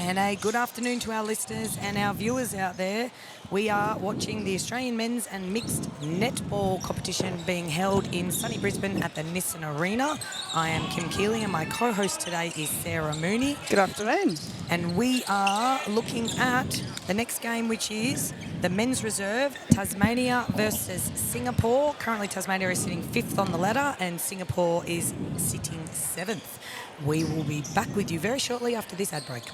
And a good afternoon to our listeners and our viewers out there. We are watching the Australian men's and mixed netball competition being held in sunny Brisbane at the Nissan Arena. I am Kim Keeley and my co-host today is Sarah Mooney. Good afternoon. And we are looking at the next game, which is the men's reserve, Tasmania versus Singapore. Currently Tasmania is sitting 5th on the ladder and Singapore is sitting 7th. We will be back with you very shortly after this ad break.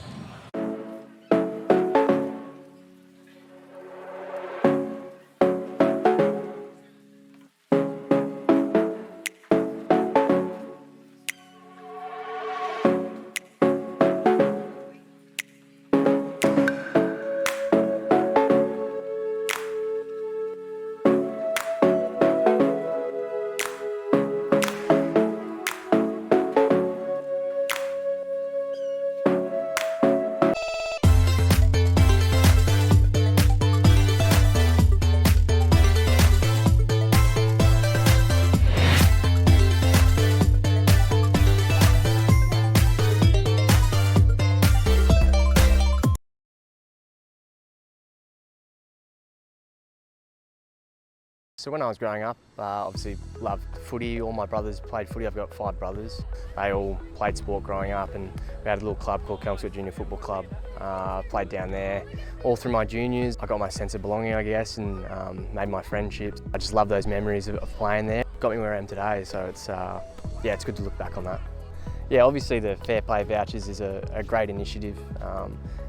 So when I was growing up, obviously loved footy. All my brothers played footy. I've got 5 brothers. They all played sport growing up, and we had a little club called Kelmsford Junior Football Club. Played down there all through my juniors. I got my sense of belonging, I guess, and made my friendships. I just love those memories of playing there. Got me where I am today, so it's it's good to look back on that. Yeah, obviously the Fair Play vouchers is a great initiative.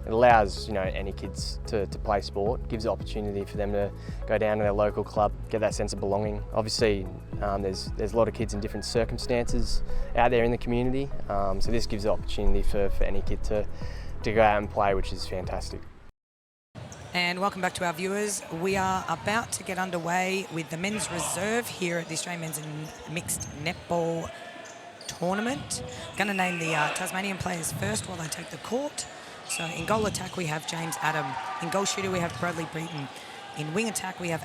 It allows any kids to play sport, gives the opportunity for them to go down to their local club, get that sense of belonging. Obviously there's a lot of kids in different circumstances out there in the community, so this gives the opportunity for any kid to go out and play, which is fantastic. And welcome back to our viewers. We are about to get underway with the men's reserve here at the Australian Men's and Mixed Netball Tournament. Going to name the Tasmanian players first while they take the court. So in goal attack we have James Adam. In goal shooter we have Bradley Breton. In wing attack we have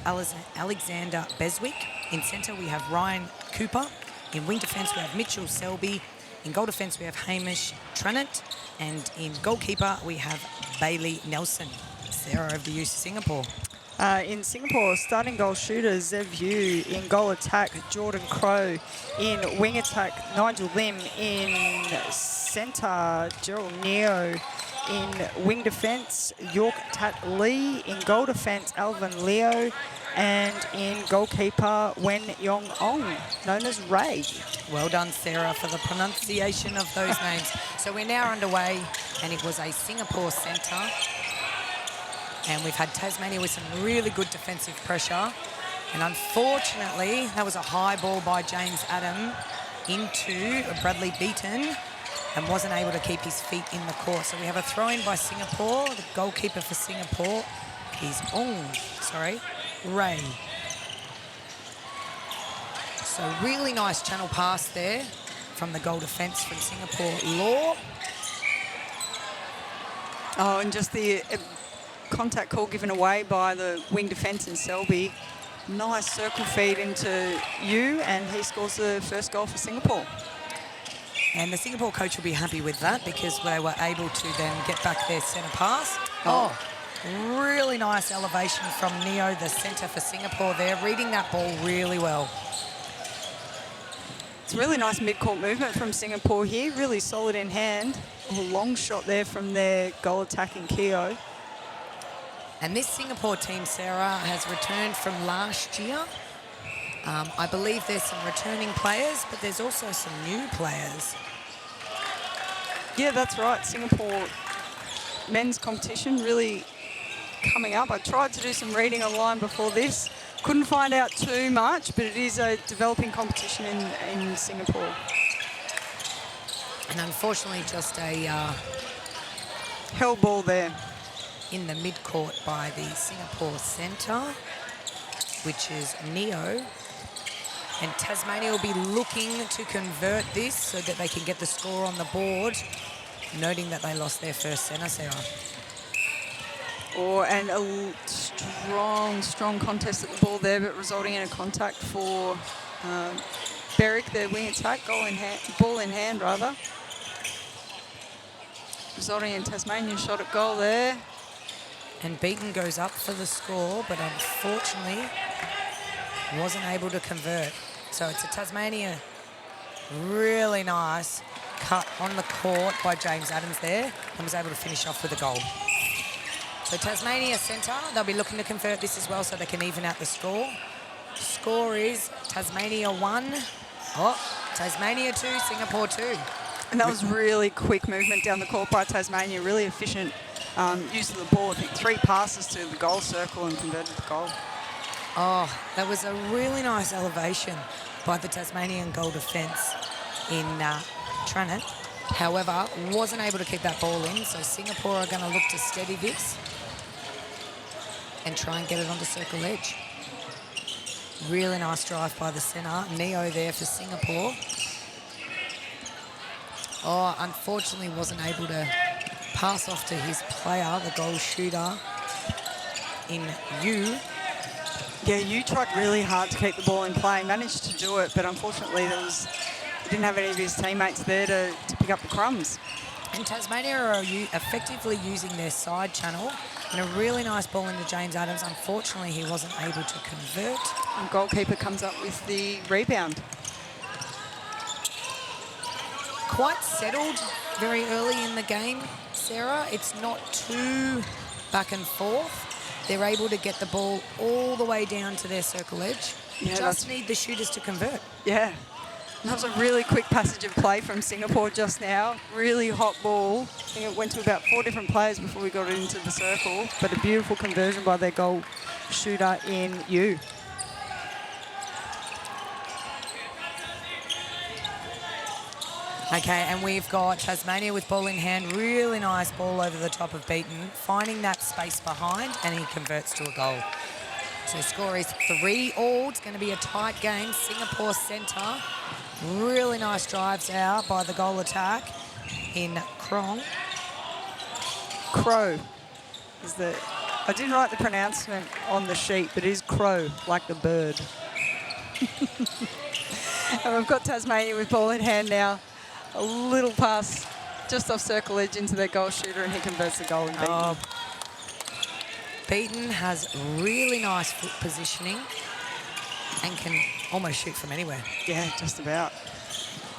Alexander Beswick. In centre we have Ryan Cooper. In wing defence we have Mitchell Selby. In goal defence we have Hamish Trennant. And in goalkeeper we have Bailey Nelson. Sarah, over to you, Singapore. In Singapore, starting goal shooter Zev Yu. In goal attack, Jordan Crow. In wing attack, Nigel Lim. In centre, Gerald Neo. In wing defence, York Tat Lee. In goal defence, Alvin Leo. And in goalkeeper, Wen Yong Ong, known as Ray. Well done, Sarah, for the pronunciation of those names. So we're now underway, and it was a Singapore centre. And we've had Tasmania with some really good defensive pressure. And unfortunately, that was a high ball by James Adam into Bradley Beaton and wasn't able to keep his feet in the court. So we have a throw-in by Singapore. The goalkeeper for Singapore is Ray. So really nice channel pass there from the goal defence from Singapore Law. Oh, and just the contact call given away by the wing defence in Selby. Nice circle feed into Yu, and he scores the first goal for Singapore. And the Singapore coach will be happy with that because they were able to then get back their centre pass. Oh, really nice elevation from Neo, the centre for Singapore there, reading that ball really well. It's really nice mid-court movement from Singapore here, really solid in hand. A long shot there from their goal attacking Keo. And this Singapore team, Sarah, has returned from last year. I believe there's some returning players, but there's also some new players. Yeah, that's right. Singapore men's competition really coming up. I tried to do some reading online before this. Couldn't find out too much, but it is a developing competition in Singapore. And unfortunately, just a hell ball there in the mid-court by the Singapore centre, which is Neo. And Tasmania will be looking to convert this so that they can get the score on the board, noting that they lost their first centre, Sarah. And a strong contest at the ball there, but resulting in a contact for Berwick, their wing attack, ball in hand rather. resulting in Tasmanian shot at goal there. And Beaton goes up for the score, but unfortunately wasn't able to convert. So it's a Tasmania really nice cut on the court by James Adams there and was able to finish off with a goal. So Tasmania centre, they'll be looking to convert this as well so they can even out the score. Score is Tasmania 1, Tasmania 2, Singapore 2. And that was really quick movement down the court by Tasmania, really efficient use of the ball. I think 3 passes to the goal circle and converted the goal. Oh, that was a really nice elevation by the Tasmanian goal defence in Tranent. However, wasn't able to keep that ball in, so Singapore are going to look to steady this and try and get it onto circle edge. Really nice drive by the centre. Neo there for Singapore. Oh, unfortunately wasn't able to pass off to his player, the goal shooter in Yu. Yeah, you tried really hard to keep the ball in play, managed to do it, but unfortunately he didn't have any of his teammates there to pick up the crumbs. And Tasmania are effectively using their side channel and a really nice ball into James Adams. Unfortunately, he wasn't able to convert. And goalkeeper comes up with the rebound. Quite settled very early in the game, Sarah. It's not too back and forth. They're able to get the ball all the way down to their circle edge. Yeah, just need the shooters to convert. Yeah. That was a really quick passage of play from Singapore just now. Really hot ball. I think it went to about 4 different players before we got it into the circle, but a beautiful conversion by their goal shooter in Yu. Okay, and we've got Tasmania with ball in hand. Really nice ball over the top of Beaton, finding that space behind, and he converts to a goal. So score is 3-all. It's going to be a tight game. Singapore centre. Really nice drives out by the goal attack in Krong. Crow is the... I didn't write the pronouncement on the sheet, but it is crow, like the bird. And we've got Tasmania with ball in hand now. A little pass just off circle edge into their goal shooter, and he converts the goal in Beaton. Beaton has really nice foot positioning and can almost shoot from anywhere. Yeah, just about.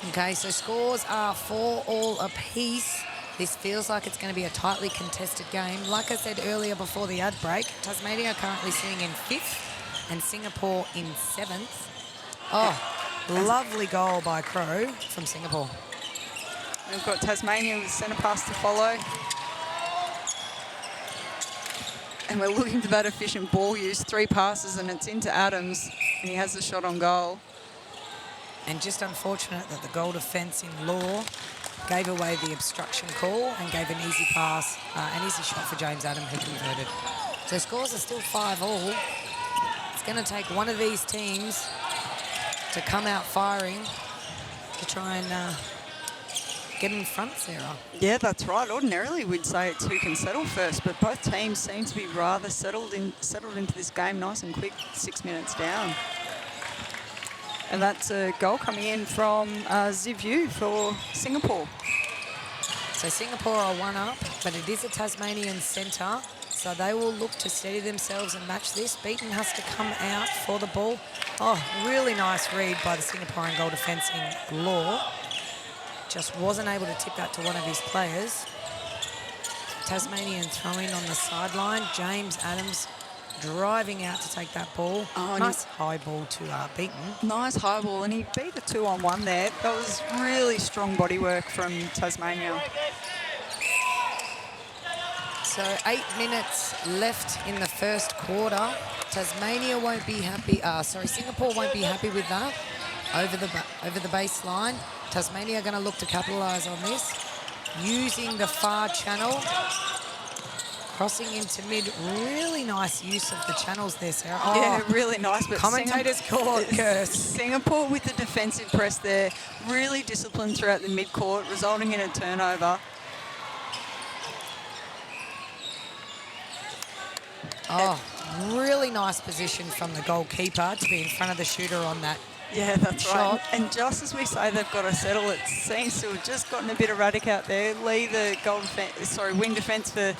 Okay, so scores are 4-all apiece. This feels like it's going to be a tightly contested game. Like I said earlier before the ad break, Tasmania are currently sitting in 5th and Singapore in 7th. Oh, lovely goal by Crow from Singapore. We've got Tasmania with centre pass to follow. And we're looking for that efficient ball use. 3 passes and it's into Adams. And he has the shot on goal. And just unfortunate that the goal defence in Law gave away the obstruction call and gave an easy pass, an easy shot for James Adams, who converted. So scores are still 5-all. It's going to take one of these teams to come out firing to try and get in front, Sarah. Yeah, that's right. Ordinarily, we'd say it's who can settle first, but both teams seem to be rather settled into this game nice and quick, 6 minutes down. And that's a goal coming in from Ziv Yu for Singapore. So Singapore are 1 up, but it is a Tasmanian centre, so they will look to steady themselves and match this. Beaton has to come out for the ball. Oh, really nice read by the Singaporean goal defence in Law. Just wasn't able to tip that to one of his players. Tasmanian throw-in on the sideline. James Adams driving out to take that ball. Oh, nice high ball to Beaton. Nice high ball, and he beat a 2-on-1 there. That was really strong body work from Tasmania. So 8 minutes left in the first quarter. Tasmania won't be happy. Singapore won't be happy with that. Over the baseline. Tasmania are going to look to capitalise on this. Using the far channel. Crossing into mid. Really nice use of the channels there, Sarah. Oh, yeah, really nice. But commentators call it curse. Singapore with the defensive press there. Really disciplined throughout the mid-court, resulting in a turnover. Oh, really nice position from the goalkeeper to be in front of the shooter on that Yeah, that's shot. right. And just as we say they've got to settle, it seems to have just gotten a bit erratic out there. Lee, the wing defence for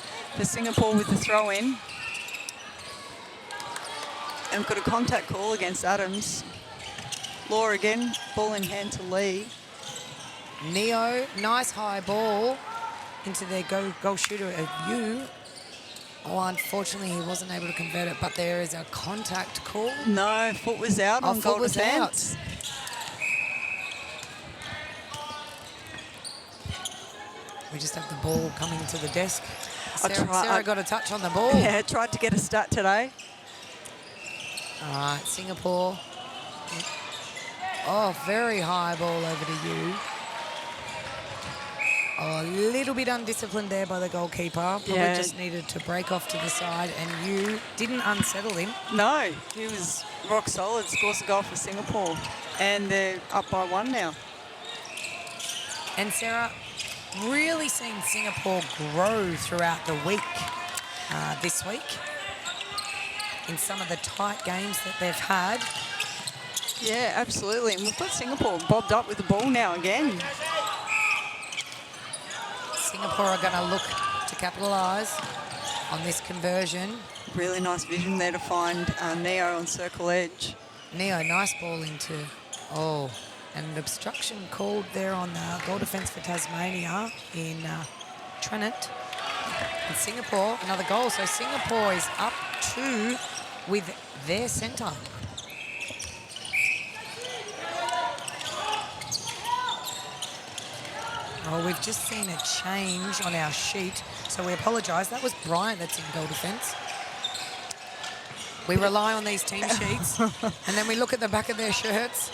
Singapore with the throw in. And we've got a contact call against Adams. Law again, ball in hand to Lee. Neo, nice high ball into their goal shooter of you. Oh, unfortunately, he wasn't able to convert it, but there is a contact call. No, foot was out on goal defence. We just have the ball coming to the desk. I Sarah got a touch on the ball. Yeah, tried to get a stat today. All right, Singapore. Oh, very high ball over to you. Oh, a little bit undisciplined there by the goalkeeper. Probably just needed to break off to the side, and you didn't unsettle him. No, he was rock solid, scores a goal for Singapore. And they're up by 1 now. And Sarah, really seen Singapore grow throughout the week this week in some of the tight games that they've had. Yeah, absolutely. And we've got Singapore bobbed up with the ball now again. Singapore are going to look to capitalise on this conversion. Really nice vision there to find Neo on circle edge. Neo, nice ball into... Oh, and an obstruction called there on the goal defence for Tasmania in Trenant. And Singapore, another goal. So Singapore is up 2 with their centre. Oh, we've just seen a change on our sheet, so we apologise. That was Bryant that's in goal defence. We rely on these team sheets, and then we look at the back of their shirts,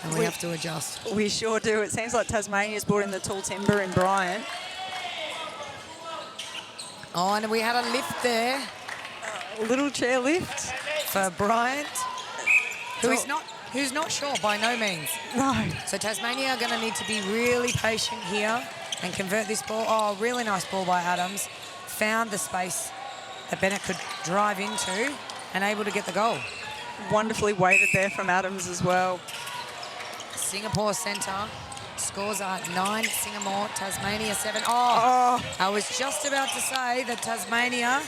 and we have to adjust. We sure do. It seems like Tasmania's brought in the tall timber in Bryant. Oh, and we had a lift there. A little chair lift. For Bryant, who's not sure by no means. No. So Tasmania are going to need to be really patient here and convert this ball. Oh, really nice ball by Adams. Found the space that Bennett could drive into and able to get the goal. Wonderfully weighted there from Adams as well. Singapore centre. Scores are 9, Singapore, Tasmania 7. Oh, I was just about to say that Tasmania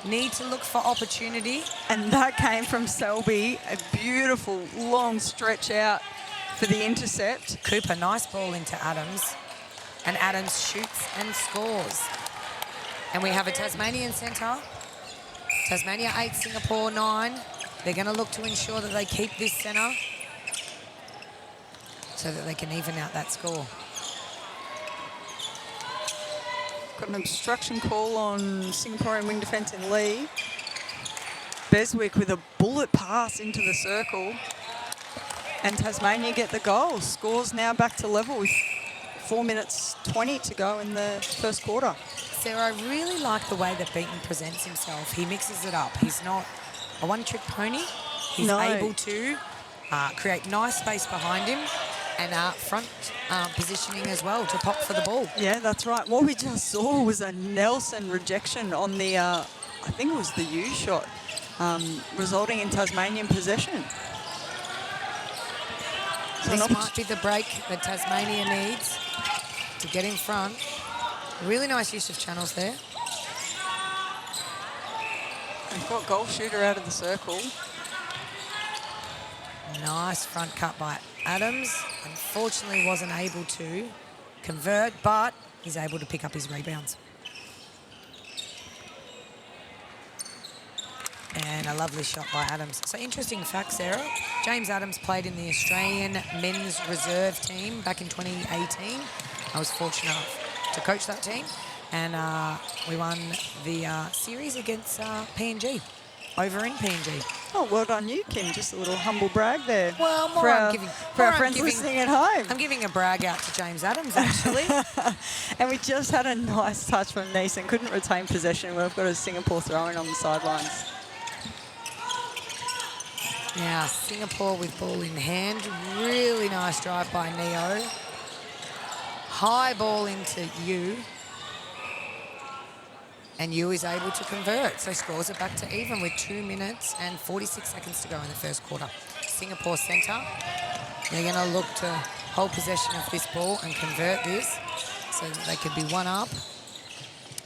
need to look for opportunity. And that came from Selby. A beautiful long stretch out for the intercept. Cooper, nice ball into Adams. And Adams shoots and scores. And we have a Tasmanian centre. Tasmania 8, Singapore 9. They're going to look to ensure that they keep this centre so that they can even out that score. Got an obstruction call on Singaporean wing defence in Lee. Beswick with a bullet pass into the circle. And Tasmania get the goal. Scores now back to level with 4 minutes 20 to go in the first quarter. Sarah, I really like the way that Beaton presents himself. He mixes it up. He's not a one-trick pony. He's able to create nice space behind him and front positioning as well to pop for the ball. Yeah, that's right. What we just saw was a Nelson rejection on the, I think it was the U shot, resulting in Tasmanian possession. So this might be the break that Tasmania needs to get in front. Really nice use of channels there. We've got goal shooter out of the circle. Nice front cut by Adams. Unfortunately wasn't able to convert, but he's able to pick up his rebounds. And a lovely shot by Adams. So interesting fact, Sarah. James Adams played in the Australian men's reserve team back in 2018. I was fortunate enough to coach that team. And we won the series against PNG, over in PNG. Oh, well done you, Kim. Just a little humble brag there. Well, for our friends listening at home. I'm giving a brag out to James Adams, actually. And we just had a nice touch from Neeson. Couldn't retain possession. We've got a Singapore throw-in on the sidelines. Now, Singapore with ball in hand. Really nice drive by Neo. High ball into Yu. And Yu is able to convert, so scores it back to even with 2 minutes and 46 seconds to go in the first quarter. Singapore centre. They're going to look to hold possession of this ball and convert this so that they could be one up.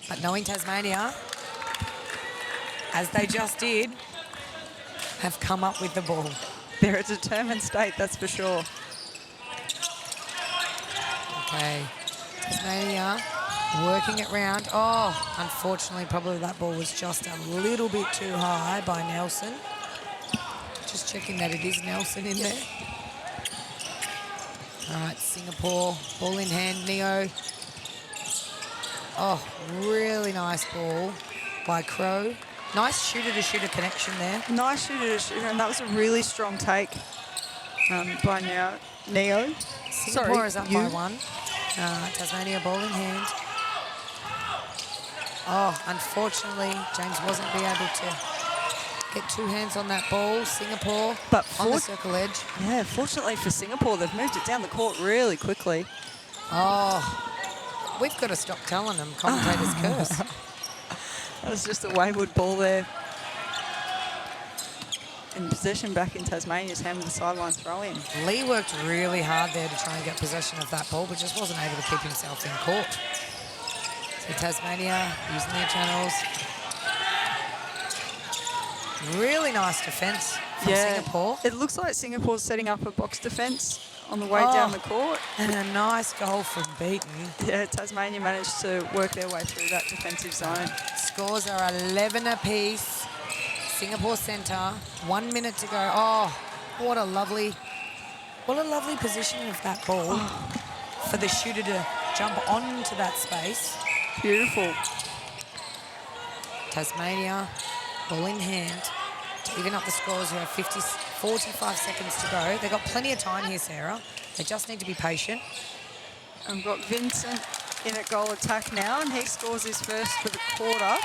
But knowing Tasmania, as they just did, have come up with the ball. They're a determined state, that's for sure. Okay, Tasmania working it round. Oh, unfortunately, probably that ball was just a little bit too high by Nelson. Just checking that it is Nelson in there. All right, Singapore, ball in hand, Neo. Oh, really nice ball by Crow. Nice shooter-to-shooter connection there. Nice shooter, and that was a really strong take by Neo. Singapore is up by one. Tasmania ball in hand. Oh, unfortunately, James wasn't be able to get two hands on that ball. Singapore But on the circle edge. Yeah, fortunately for Singapore, they've moved it down the court really quickly. Oh, we've got to stop telling them commentators curse. That was just a wayward ball there. In possession back in Tasmania's hand with the sideline throw in. Lee worked really hard there to try and get possession of that ball, but just wasn't able to keep himself in court. So Tasmania using their channels. Really nice defence from Singapore. It looks like Singapore's setting up a box defence on the way down the court. And a nice goal from Beaton. Yeah, Tasmania managed to work their way through that defensive zone. Scores are 11 apiece. Singapore centre, 1 minute to go. Oh, what a lovely position of that ball for the shooter to jump onto that space. Beautiful. Tasmania, ball in hand to even up the scores. We have 45 seconds to go. They've got plenty of time here, Sarah. They just need to be patient. And we've got Vincent in at goal attack now, and he scores his first for the quarter.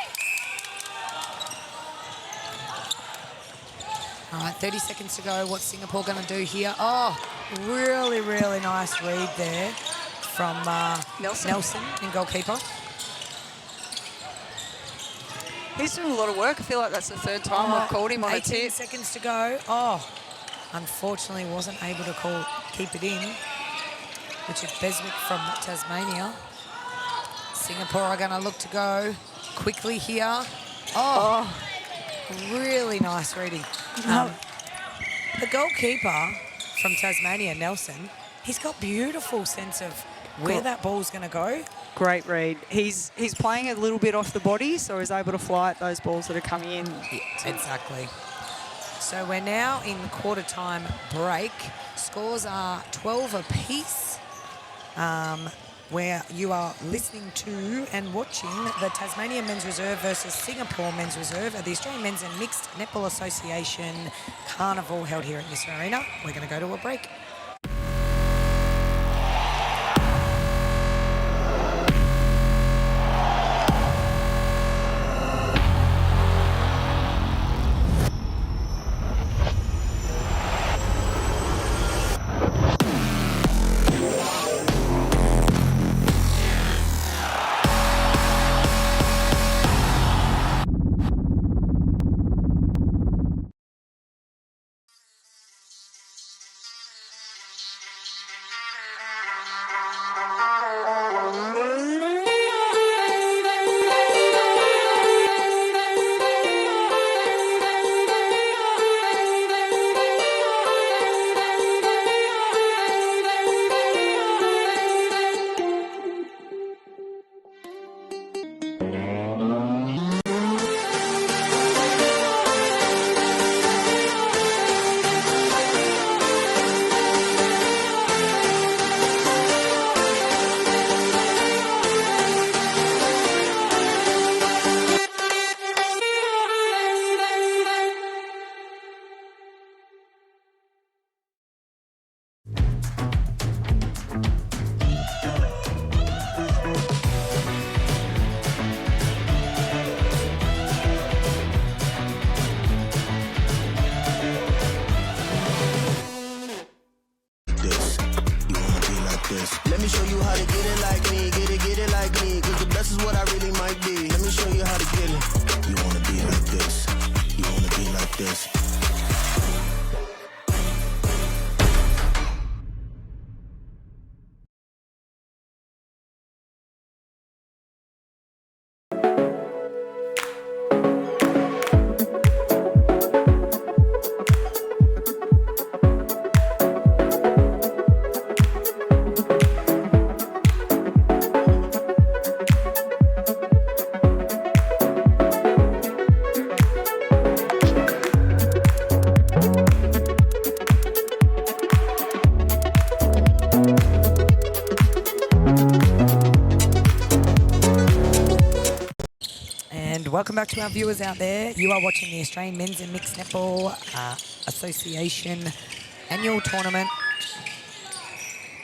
All right, 30 seconds to go. What's Singapore going to do here? Oh, really, really nice read there from Nelson in goalkeeper. He's doing a lot of work. I feel like that's the third time we've called him on a 18 tip. seconds to go. Oh, unfortunately wasn't able to keep it in, which is Beswick from Tasmania. Singapore are going to look to go quickly here. Oh. Really nice reading. The goalkeeper from Tasmania, Nelson, he's got beautiful sense of where that ball's going to go. Great read. He's playing a little bit off the body, so he's able to fly at those balls that are coming in. Yeah, exactly. So we're now in quarter time break. Scores are 12 apiece. Where you are listening to and watching the Tasmania Men's Reserve versus Singapore Men's Reserve at the Australian Men's and Mixed Netball Association Carnival held here at this arena. We're going to go to a break. And welcome back to our viewers out there. You are watching the Australian Men's and Mixed Netball Association annual tournament.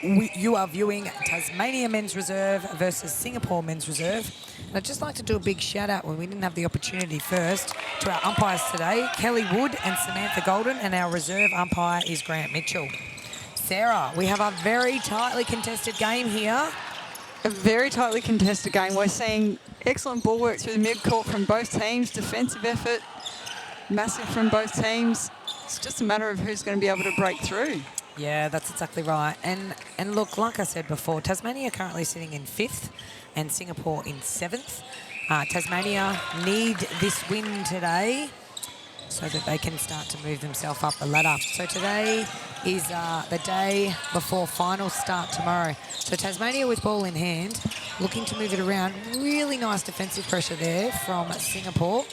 You are viewing Tasmania Men's Reserve versus Singapore Men's Reserve. And I'd just like to do a big shout out when we didn't have the opportunity first to our umpires today, Kelly Wood and Samantha Golden, and our reserve umpire is Grant Mitchell. Sarah, we have a very tightly contested game here. A very tightly contested game. We're seeing excellent ball work through the mid-court from both teams. Defensive effort, massive from both teams. It's just a matter of who's going to be able to break through. Yeah, that's exactly right. And look, like I said before, Tasmania currently sitting in 5th and Singapore in 7th. Tasmania need this win today so that they can start to move themselves up the ladder. So today is the day before finals start tomorrow. So Tasmania with ball in hand, looking to move it around. Really nice defensive pressure there from Singapore.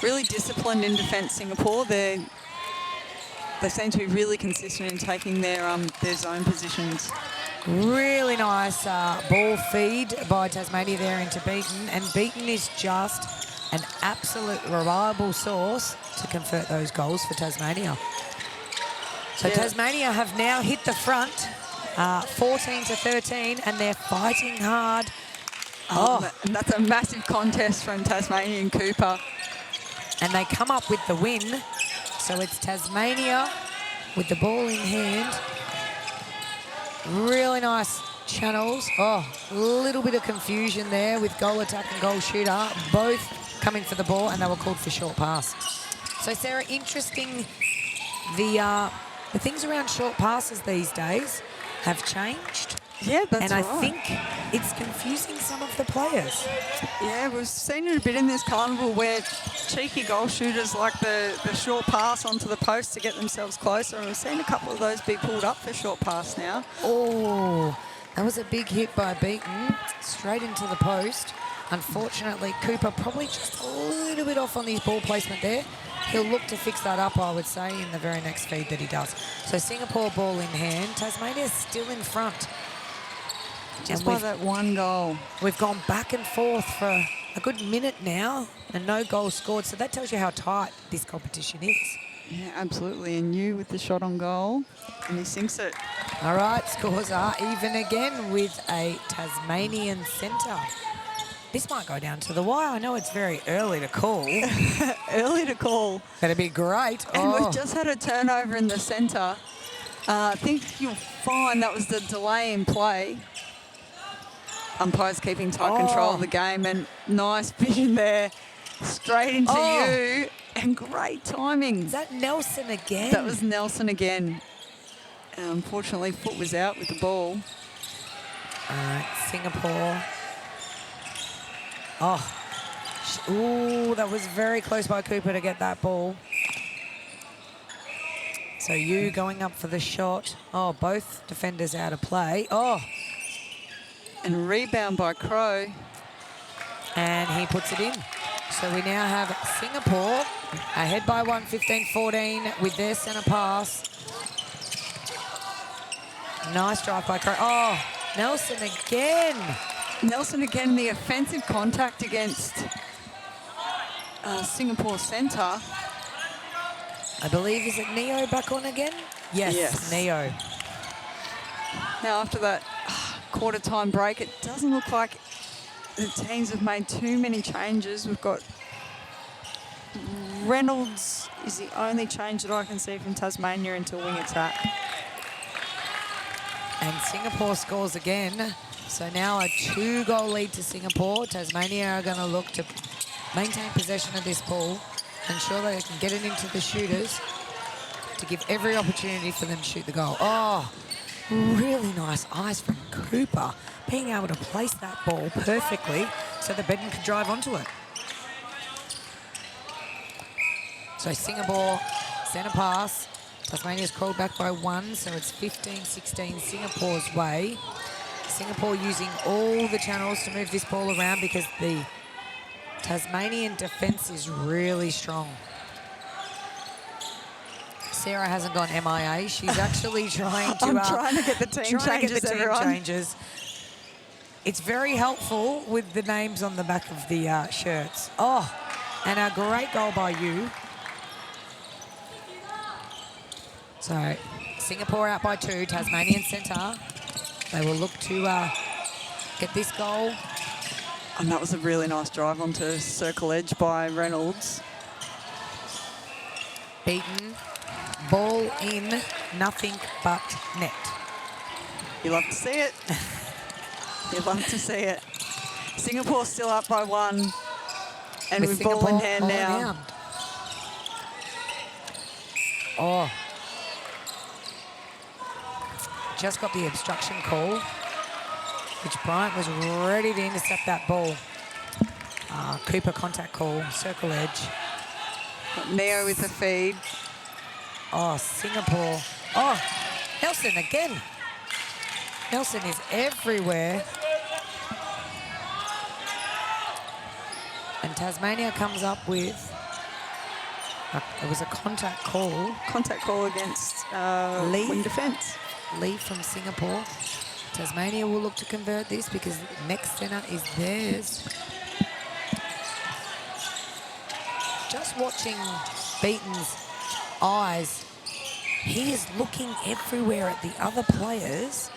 Really disciplined in defence, Singapore. They seem to be really consistent in taking their zone positions. Really nice ball feed by Tasmania there into Beaton. And Beaton is just an absolute reliable source to convert those goals for Tasmania. So yeah. Tasmania have now hit the front, 14-13, and they're fighting hard. And that's a massive contest from Tasmania and Cooper. And they come up with the win. So it's Tasmania with the ball in hand. Really nice channels. A little bit of confusion there with goal attack and goal shooter, both coming for the ball, and they were called for short pass. So Sarah, interesting, the things around short passes these days have changed. Yeah, that's right. And I think it's confusing some of the players. Yeah, we've seen it a bit in this carnival where cheeky goal shooters like the short pass onto the post to get themselves closer, and we've seen a couple of those be pulled up for short pass now. Oh, that was a big hit by Beaton, straight into the post. Unfortunately, Cooper probably just a little bit off on his ball placement there. He'll look to fix that up, I would say, in the very next feed that he does. So Singapore ball in hand. Tasmania's still in front. Just by that one goal. We've gone back and forth for a good minute now and no goals scored. So that tells you how tight this competition is. Yeah, absolutely. And you with the shot on goal, and he sinks it. All right, scores are even again with a Tasmanian centre. This might go down to the wire. I know it's very early to call. Early to call. That'd be great. And we've just had a turnover in the centre. I think you'll find that was the delay in play. Umpires keeping tight control of the game, and nice vision there. Straight into you, and great timing. Is that Nelson again? That was Nelson again. Unfortunately, foot was out with the ball. All right, Singapore. Ooh, that was very close by Cooper to get that ball. So you going up for the shot. Both defenders out of play. And rebound by Crow. And he puts it in. So we now have Singapore ahead by 1, 15-14 with their centre pass. Nice drive by Crow. Nelson again. Nelson again, the offensive contact against Singapore centre. I believe, is it Neo back on again? Yes. Neo. Now after that quarter time break, it doesn't look like the teams have made too many changes. We've got Reynolds is the only change that I can see from Tasmania into wing attack. And Singapore scores again. So now a 2-goal lead to Singapore. Tasmania are going to look to maintain possession of this ball, ensure they can get it into the shooters to give every opportunity for them to shoot the goal. Really nice eyes from Cooper, being able to place that ball perfectly so that Beaton can drive onto it. So Singapore, centre pass. Tasmania's crawled back by 1, so it's 15-16 Singapore's way. Singapore using all the channels to move this ball around because the Tasmanian defence is really strong. Sarah hasn't gone MIA. She's actually trying to... I'm trying to get the team changes, everyone. It's very helpful with the names on the back of the shirts. Oh, and a great goal by you. So Singapore out by 2, Tasmanian centre. They will look to get this goal. And that was a really nice drive onto circle edge by Reynolds. Beaten. Ball in, nothing but net. You love to see it. You love to see it. Singapore still up by 1. And with ball in hand now. Oh. Just got the obstruction call, which Bryant was ready to intercept that ball. Cooper contact call, circle edge. Neo with the feed. Oh, Singapore. Oh, Nelson again. Nelson is everywhere. And Tasmania comes up with, it was a contact call. Contact call against wing defence. Lee from Singapore. Tasmania will look to convert this because next centre is theirs. Just watching Beaton's eyes, he is looking everywhere at the other players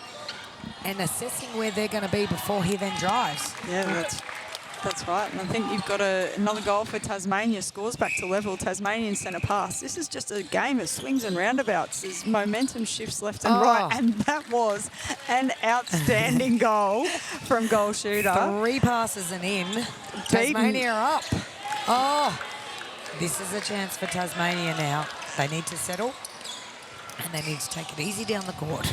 and assessing where they're going to be before he then drives. Yeah, that's right. And I think you've got another goal for Tasmania. Scores back to level. Tasmanian centre pass. This is just a game of swings and roundabouts. There's momentum shifts left and right. And that was an outstanding goal from goal shooter. 3 passes and in. Tasmania are up. Oh, this is a chance for Tasmania now. They need to settle and they need to take it easy down the court.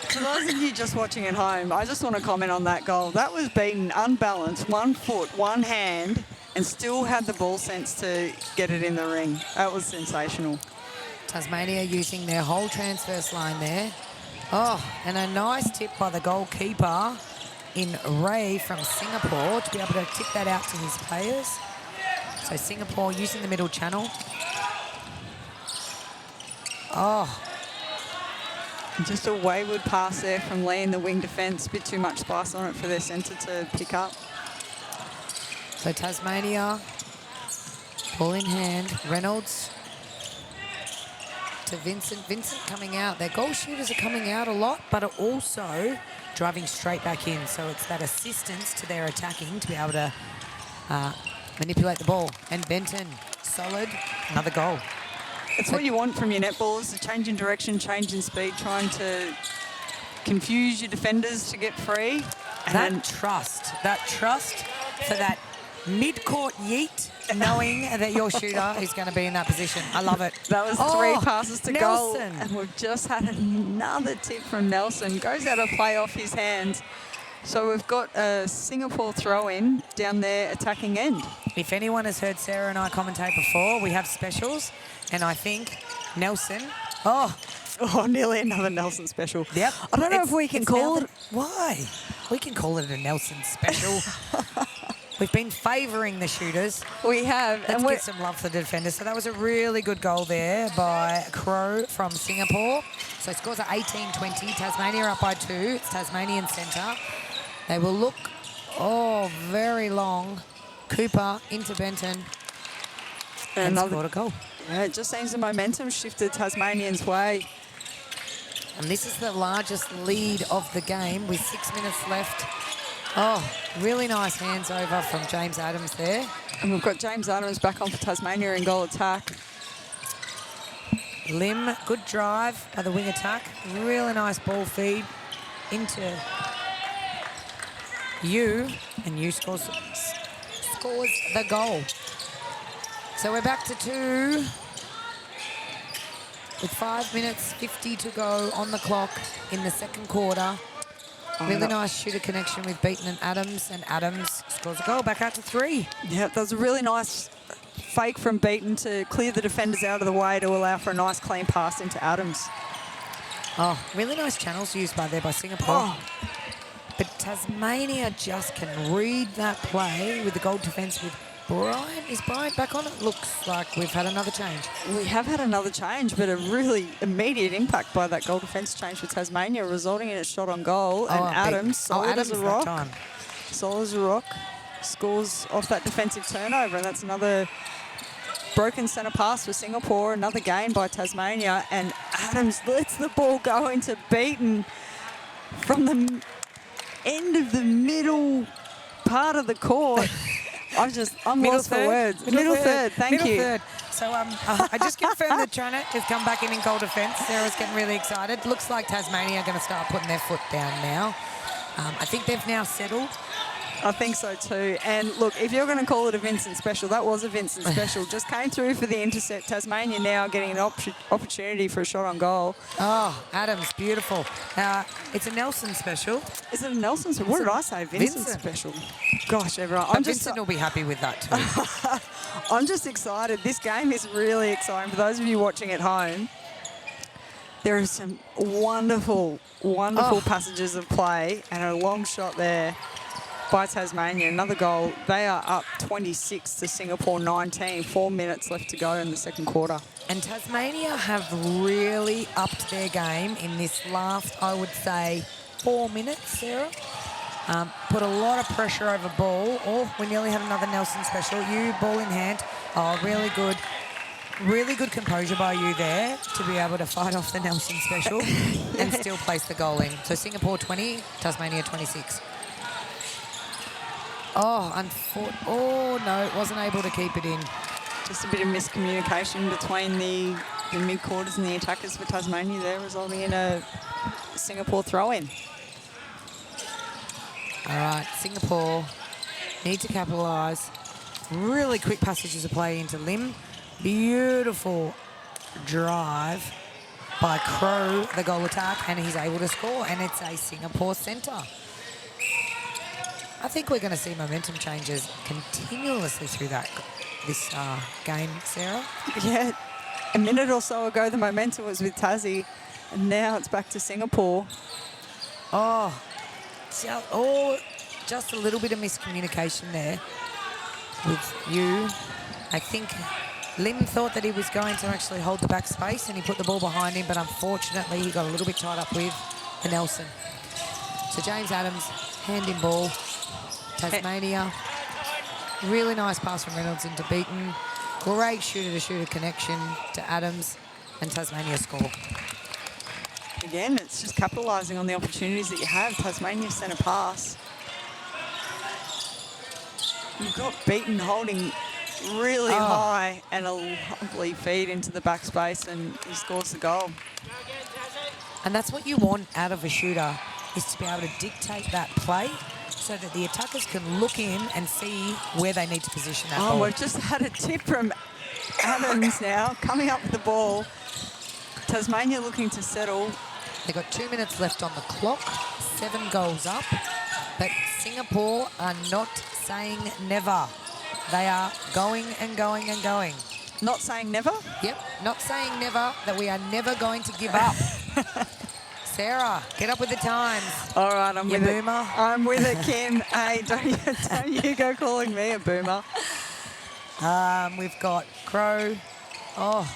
For those of you just watching at home, I just want to comment on that goal. That was Beaton unbalanced, 1 foot, 1 hand, and still had the ball sense to get it in the ring. That was sensational. Tasmania using their whole transverse line there. Oh, and a nice tip by the goalkeeper in Ray from Singapore to be able to tip that out to his players. So Singapore using the middle channel. Oh. Just a wayward pass there from Lee in the wing defence. A bit too much spice on it for their centre to pick up. So Tasmania, ball in hand. Reynolds to Vincent. Vincent coming out. Their goal shooters are coming out a lot, but are also driving straight back in. So it's that assistance to their attacking to be able to manipulate the ball. And Benton, solid, another goal. It's what you want from your netballers, a change in direction, change in speed, trying to confuse your defenders to get free. And that trust for that mid-court yeet, knowing that your shooter is going to be in that position. I love it. That was 3 passes to goal. Nelson. And we've just had another tip from Nelson. Goes out of play off his hands. So we've got a Singapore throw-in down their attacking end. If anyone has heard Sarah and I commentate before, we have specials. And I think Nelson, nearly another Nelson special. Yep. I don't know if we can call it. Why? We can call it a Nelson special. We've been favouring the shooters. We have. Let's get some love for the defenders. So that was a really good goal there by Crow from Singapore. So scores are 18-20. Tasmania up by 2. It's Tasmanian centre. They will look, very long. Cooper into Benton. And scored a goal. Yeah, it just seems the momentum shifted Tasmanians' way. And this is the largest lead of the game with 6 minutes left. Oh, really nice hands over from James Adams there. And we've got James Adams back on for Tasmania in goal attack. Lim, good drive by the wing attack. Really nice ball feed into Yu. And Yu scores the goal. So we're back to 2 with 5 minutes 50 to go on the clock in the second quarter. Really nice shooter connection with Beaton and Adams scores a goal, back out to 3. Yeah, that was a really nice fake from Beaton to clear the defenders out of the way to allow for a nice clean pass into Adams. Oh, really nice channels used by Singapore. But Tasmania just can read that play with the goal defence with Is Brian back on? It looks like we've had another change. We have had another change, but a really immediate impact by that goal defence change for Tasmania, resulting in a shot on goal. And Adams, solid as a rock. Solid as a rock, scores off that defensive turnover, and that's another broken centre pass for Singapore, another gain by Tasmania, and Adams lets the ball go into Beaton from the end of the middle part of the court. I'm lost for words. Middle third, thank you. Third. So I just confirmed that Trana has come back in goal defence. Sarah's getting really excited. Looks like Tasmania are going to start putting their foot down now. I think they've now settled. I think so too. And look, if you're going to call it a Vincent special, that was a Vincent special. Just came through for the intercept. Tasmania now getting an opportunity for a shot on goal. Oh, Adams, beautiful. It's a Nelson special. Is it a Nelson special? What did I say? Vincent special. Gosh, everyone. Vincent will be happy with that too. I'm just excited. This game is really exciting. For those of you watching at home, there are some wonderful passages of play and a long shot there by Tasmania. Another goal. They are up 26 to Singapore 19. 4 minutes left to go in the second quarter. And Tasmania have really upped their game in this last, I would say, 4 minutes, Sarah. Put a lot of pressure over ball. Oh, we nearly had another Nelson special. You, ball in hand. Oh, really good. Really good composure by you there to be able to fight off the Nelson special and still place the goal in. So Singapore 20, Tasmania 26. Oh, no, it wasn't able to keep it in. Just a bit of miscommunication between the mid-quarters and the attackers for Tasmania there, resulting in a Singapore throw-in. All right, Singapore need to capitalise. Really quick passages of play into Lim. Beautiful drive by Crow, the goal attack, and he's able to score, and it's a Singapore centre. I think we're going to see momentum changes continuously through this game, Sarah. Yeah, a minute or so ago the momentum was with Tassie, and now it's back to Singapore. Just a little bit of miscommunication there with you. I think Lim thought that he was going to actually hold the back space and he put the ball behind him, but unfortunately he got a little bit tied up with the Nelson. So James Adams, hand in ball. Tasmania, really nice pass from Reynolds into Beaton. Great shooter-to-shooter connection to Adams, and Tasmania score. Again, it's just capitalising on the opportunities that you have. Tasmania centre pass. You've got Beaton holding really high and a lovely feed into the back space, and he scores the goal. And that's what you want out of a shooter, is to be able to dictate that play so that the attackers can look in and see where they need to position that ball. We've just had a tip from Adams now, coming up with the ball. Tasmania looking to settle. They've got 2 minutes left on the clock, 7 goals up, but Singapore are not saying never. They are going and going and going. Not saying never? Yep, not saying never, that we are never going to give up. Sarah, get up with the times. All right, I'm with boomer. it. I'm with it, Kim. Hey, don't you go calling me a boomer. We've got Crow. Oh,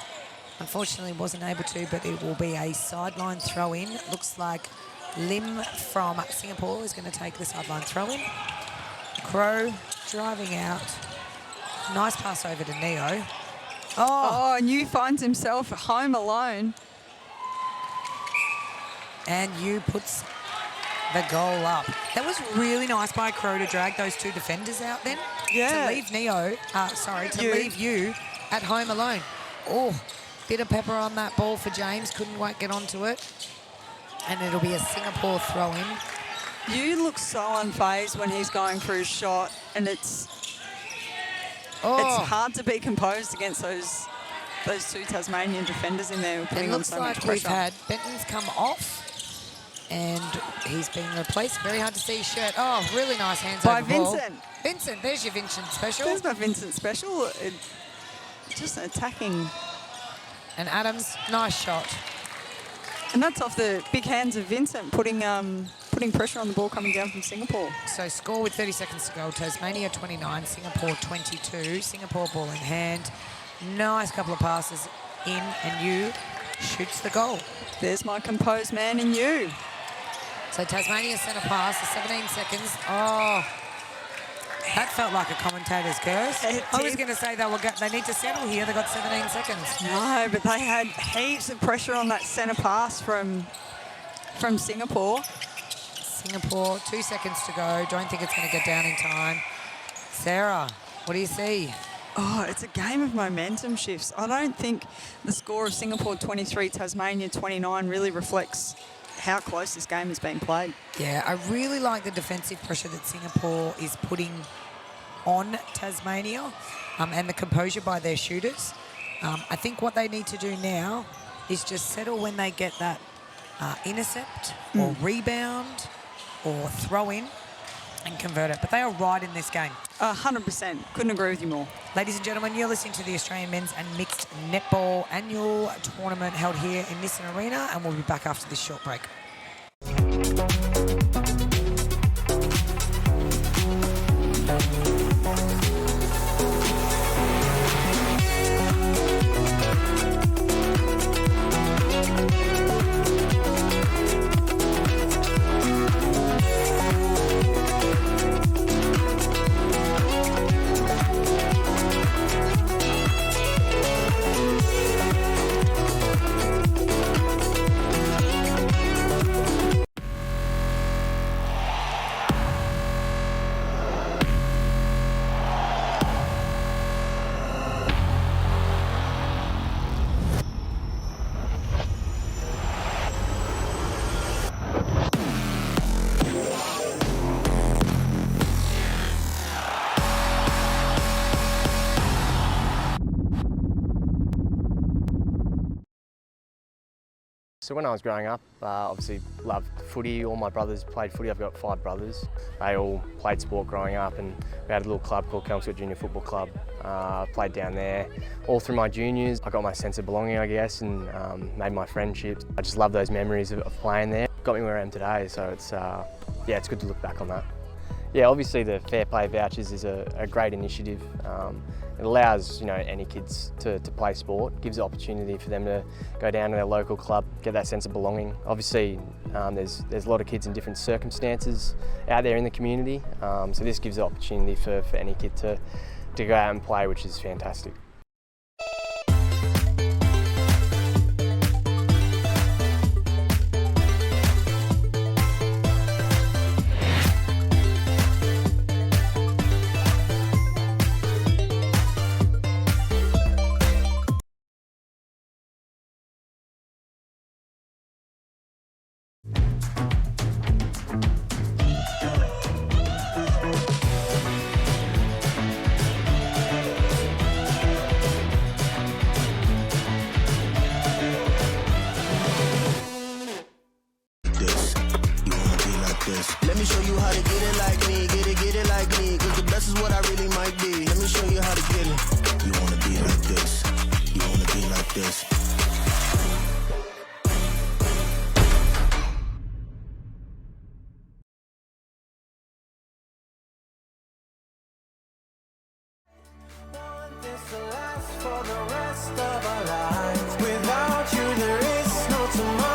unfortunately wasn't able to, but it will be a sideline throw-in. Looks like Lim from Singapore is going to take the sideline throw-in. Crow driving out. Nice pass over to Neo. And Yu finds himself home alone. And Yu puts the goal up. That was really nice by Crow to drag those two defenders out then. Yeah. To leave leave Yu at home alone. Oh, bit of pepper on that ball for James. Couldn't quite get onto it. And it'll be a Singapore throw-in. Yu looks so unfazed when he's going for his shot, and it's hard to be composed against those two Tasmanian defenders in there. It looks like we've had Benton's come off and he's been replaced. Very hard to see his shirt. Oh, really nice hands by over ball. Vincent. Vincent, there's your Vincent special. There's my Vincent special. Just attacking. And Adams, nice shot. And that's off the big hands of Vincent, putting putting pressure on the ball coming down from Singapore. So score with 30 seconds to go. Tasmania 29, Singapore 22. Singapore ball in hand. Nice couple of passes in, and you shoots the goal. There's my composed man in you. So Tasmania centre pass, 17 seconds. Oh, that felt like a commentator's curse. I was going to say they need to settle here. They got 17 seconds. No, but they had heaps of pressure on that centre pass from Singapore. Singapore, 2 seconds to go. Don't think it's going to get down in time. Sarah, what do you see? Oh, it's a game of momentum shifts. I don't think the score of Singapore 23, Tasmania 29 really reflects how close this game has been played. Yeah, I really like the defensive pressure that Singapore is putting on Tasmania and the composure by their shooters. I think what they need to do now is just settle when they get that intercept or rebound or throw in and convert it. But they are right in this game. 100%. Couldn't agree with you more. Ladies and gentlemen, you're listening to the Australian Men's and Mixed Netball Annual Tournament held here in Nissan Arena, and we'll be back after this short break. So when I was growing up, obviously loved footy. All my brothers played footy. I've got 5 brothers. They all played sport growing up, and we had a little club called Kelmscott Junior Football Club. Played down there all through my juniors. I got my sense of belonging, I guess, and made my friendships. I just love those memories of playing there. Got me where I am today, so it's it's good to look back on that. Yeah, obviously the Fair Play Vouchers is a great initiative. It allows any kids to play sport, gives the opportunity for them to go down to their local club, get that sense of belonging. Obviously there's a lot of kids in different circumstances out there in the community, so this gives the opportunity for any kid to go out and play, which is fantastic. Let me show you how to get it like me, get it like me, cause the best is what I really might be. Let me show you how to get it. You wanna be like this, you wanna be like this. Want this to last for the rest of our lives. Without you there is no tomorrow.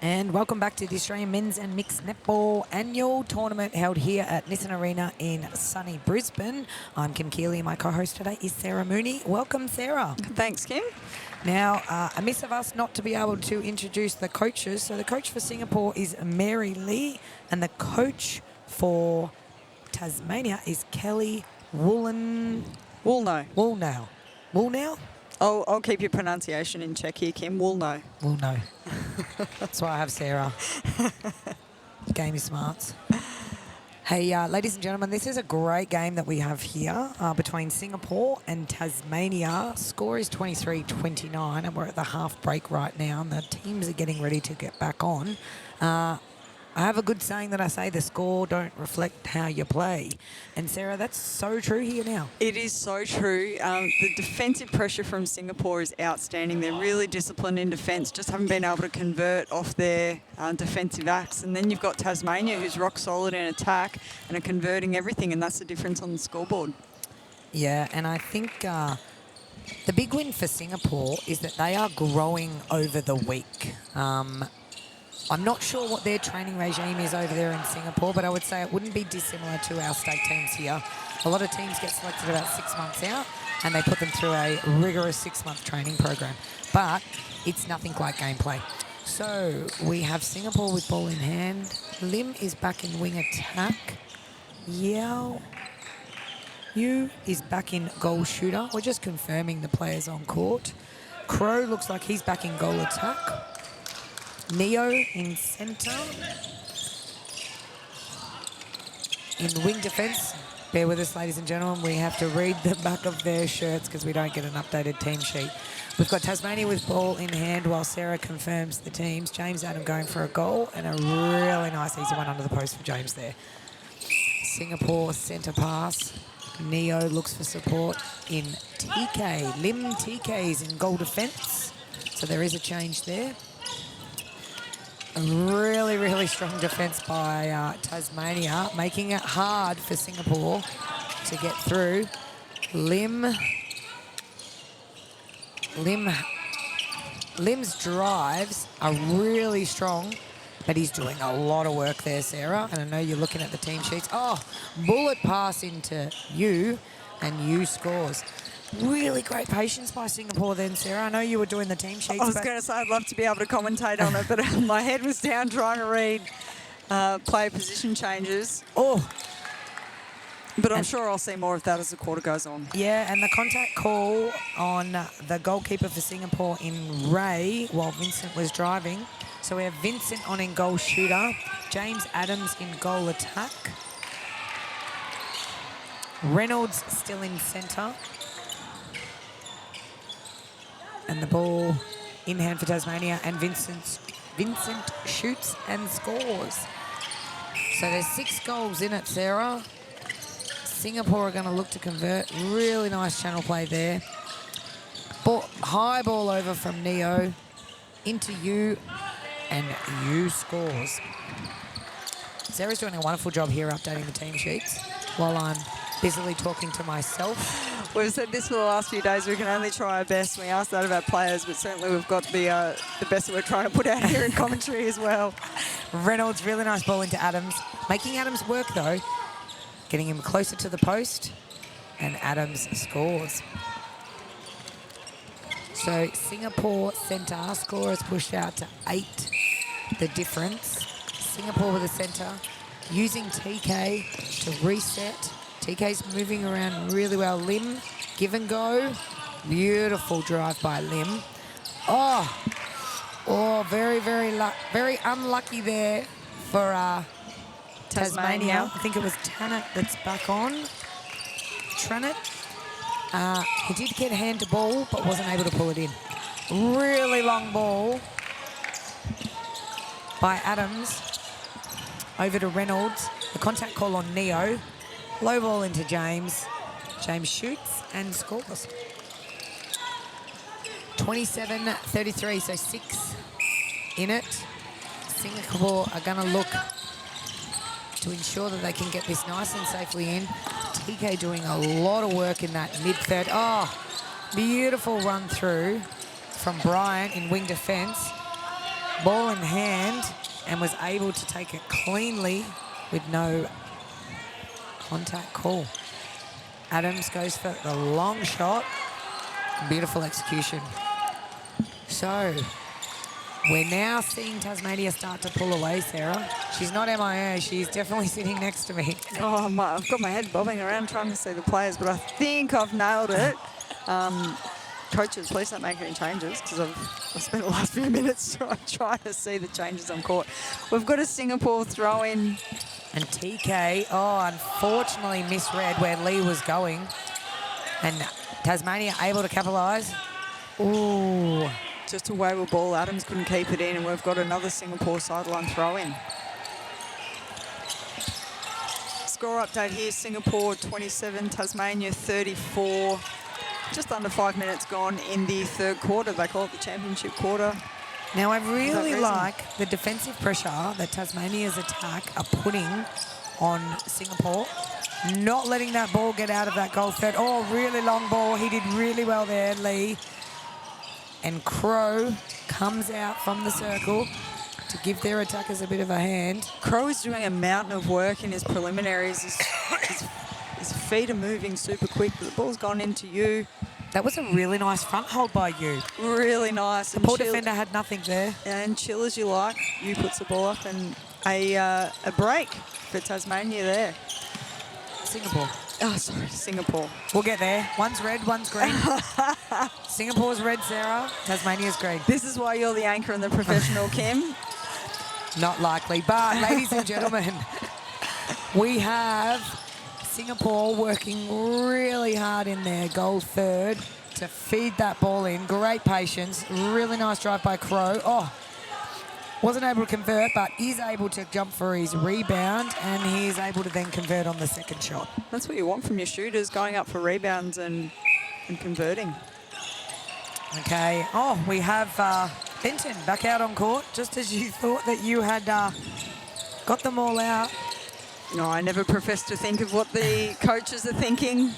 And welcome back to the Australian Men's and Mixed Netball Annual Tournament held here at Nissan Arena in sunny Brisbane. I'm Kim Keeley. My co-host today is Sarah Mooney. Welcome, Sarah. Thanks, Kim. Now, amiss of us not to be able to introduce the coaches. So the coach for Singapore is Mary Lee, and the coach for Tasmania is Kelly Woolnow. Woolnow? I'll keep your pronunciation in check here, Kim. Woolnow. Woolnow. That's why I have Sarah. Game is smarts. Hey, ladies and gentlemen, this is a great game that we have here between Singapore and Tasmania. Score is 23-29, and we're at the half break right now, and the teams are getting ready to get back on. I have a good saying that I say the score don't reflect how you play. And Sarah, that's so true here now. It is so true. The defensive pressure from Singapore is outstanding. They're really disciplined in defence, just haven't been able to convert off their defensive acts. And then you've got Tasmania, who's rock solid in attack and are converting everything, and that's the difference on the scoreboard. Yeah, and I think the big win for Singapore is that they are growing over the week. I'm not sure what their training regime is over there in Singapore, but I would say it wouldn't be dissimilar to our state teams here. A lot of teams get selected about 6 months out, and they put them through a rigorous 6-month training program. But it's nothing like gameplay. So we have Singapore with ball in hand. Lim is back in wing attack. Yao Yu is back in goal shooter. We're just confirming the players on court. Crow looks like he's back in goal attack. Neo in centre. In wing defence, bear with us, ladies and gentlemen, we have to read the back of their shirts because we don't get an updated team sheet. We've got Tasmania with ball in hand while Sarah confirms the teams. James Adam going for a goal and a really nice easy one under the post for James there. Singapore centre pass. Neo looks for support in TK. Lim TK is in goal defence, so there is a change there. A really, really strong defence by Tasmania, making it hard for Singapore to get through. Lim's drives are really strong, but he's doing a lot of work there, Sarah. And I know you're looking at the team sheets. Oh, bullet pass into you, and you scores. Really great patience by Singapore then, Sarah. I know you were doing the team sheets. I was going to say I'd love to be able to commentate on it, but my head was down trying to read player position changes. Oh. But I'm sure I'll see more of that as the quarter goes on. Yeah, and the contact call on the goalkeeper for Singapore in Ray while Vincent was driving. So we have Vincent on in goal shooter, James Adams in goal attack, Reynolds still in centre, and the ball in hand for Tasmania, and Vincent shoots and scores. So there's 6 goals in it, Sarah. Singapore are going to look to convert. Really nice channel play there. High ball over from Neo into you, and you scores. Sarah's doing a wonderful job here updating the team sheets while I'm busily talking to myself. We've said this for the last few days. We can only try our best. We asked that of our players, but certainly we've got the best that we're trying to put out here in commentary as well. Reynolds, really nice ball into Adams. Making Adams work, though. Getting him closer to the post, and Adams scores. So Singapore centre score is pushed out to 8, the difference. Singapore with a centre, using TK to reset. TK's moving around really well. Lim, give and go. Beautiful drive by Lim. Oh, very, very unlucky there for Tasmania. I think it was Tanit that's back on. Tranit. He did get hand to ball, but wasn't able to pull it in. Really long ball by Adams. Over to Reynolds. The contact call on Neo. Low ball into James. James shoots and scores. 27-33, so 6 in it. Singapore are going to look to ensure that they can get this nice and safely in. TK doing a lot of work in that mid-third. Oh, beautiful run through from Bryant in wing defence. Ball in hand, and was able to take it cleanly with no contact call. Adams goes for the long shot. Beautiful execution. So we're now seeing Tasmania start to pull away, Sarah. She's not MIA. She's definitely sitting next to me. Oh, I've got my head bobbing around trying to see the players, but I think I've nailed it. Coaches, please don't make any changes, because I've spent the last few minutes trying to see the changes on court. We've got a Singapore throw in. And TK, unfortunately misread where Lee was going. And Tasmania able to capitalise. Ooh. Just a wayward ball. Adams couldn't keep it in, and we've got another Singapore sideline throw in. score update here. Singapore 27, Tasmania 34. Just under 5 minutes gone in the third quarter. They call it the championship quarter. Now, I really like the defensive pressure that Tasmania's attack are putting on Singapore. Not letting that ball get out of that goal third. Oh, really long ball. He did really well there, Lee. And Crow comes out from the circle to give their attackers a bit of a hand. Crow is doing a mountain of work in his preliminaries. His feet are moving super quick, but the ball's gone into you. That was a really nice front hold by you. Really nice. The poor defender had nothing there. And chill as you like. You puts the ball up and a break for Tasmania there. Singapore. Oh, sorry, Singapore. We'll get there. One's red, one's green. Singapore's red, Sarah. Tasmania's green. This is why you're the anchor and the professional, Kim. Not likely. But, ladies and gentlemen, we have Singapore working really hard in their goal third to feed that ball in. Great patience. Really nice drive by Crow. Oh, wasn't able to convert, but is able to jump for his rebound, and he is able to then convert on the second shot. That's what you want from your shooters, going up for rebounds and converting. Okay. Oh, we have Benton back out on court, just as you thought that you had got them all out. No, I never profess to think of what the coaches are thinking.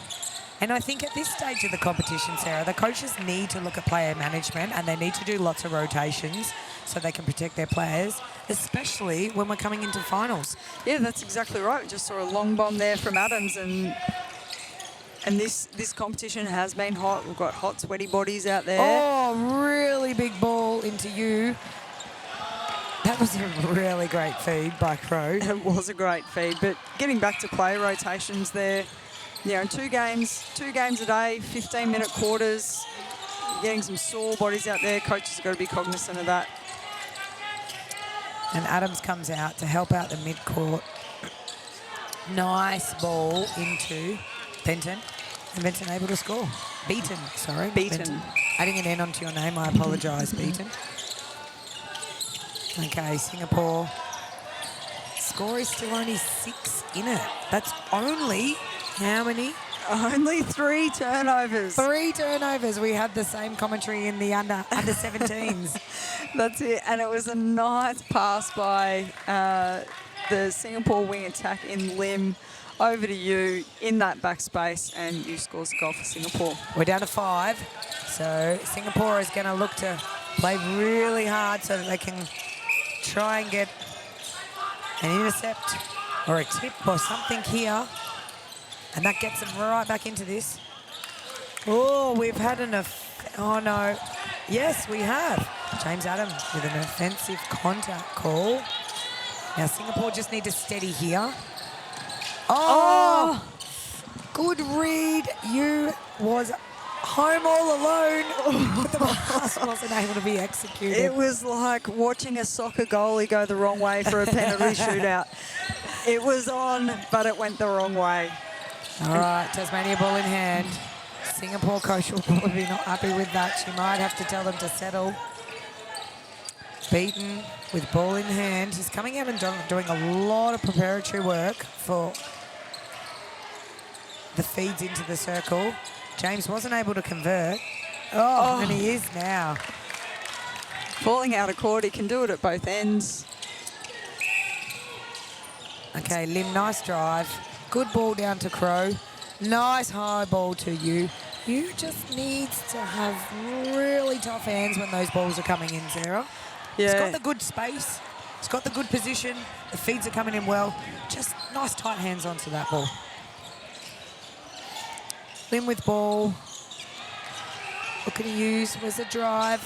And I think at this stage of the competition, Sarah, the coaches need to look at player management, and they need to do lots of rotations so they can protect their players, especially when we're coming into finals. Yeah, that's exactly right. We just saw a long bomb there from Adams, and this competition has been hot. We've got hot, sweaty bodies out there. Oh, really big ball into you. That was a really great feed by Crow. It was a great feed, but getting back to player rotations there, you know, two games a day, 15-minute quarters, getting some sore bodies out there. Coaches have got to be cognizant of that. And Adams comes out to help out the mid-court. Nice ball into Benton. And Benton able to score. Beaton, sorry. Beaton. Adding an N onto your name, I apologise, Beaton. Okay, Singapore. Score is still only 6 in it. That's only how many? Only 3 turnovers. 3 turnovers. We had the same commentary in the under 17s. That's it. And it was a nice pass by the Singapore wing attack in Lim over to you in that backspace, and you scores the goal for Singapore. We're down to 5. So Singapore is going to look to play really hard so that they can try and get an intercept or a tip or something here. And that gets them right back into this. Oh, we've had oh no. Yes, we have. James Adams with an offensive contact call. Now Singapore just need to steady here. Oh! Good read. You was home all alone. But the pass wasn't able to be executed. It was like watching a soccer goalie go the wrong way for a penalty shootout. It was on, but it went the wrong way. All right, Tasmania ball in hand. Singapore coach will probably be not happy with that. She might have to tell them to settle. Beaton with ball in hand. He's coming out and doing a lot of preparatory work for the feeds into the circle. James wasn't able to convert. Oh, and he is now. Falling out of court, he can do it at both ends. Okay, Lim, nice drive. Good ball down to Crow. Nice high ball to you. You just needs to have really tough hands when those balls are coming in, Sarah. Yeah. He's got the good space. He's got the good position. The feeds are coming in well. Just nice tight hands onto that ball. Lim with ball. What can he use? Where's the drive?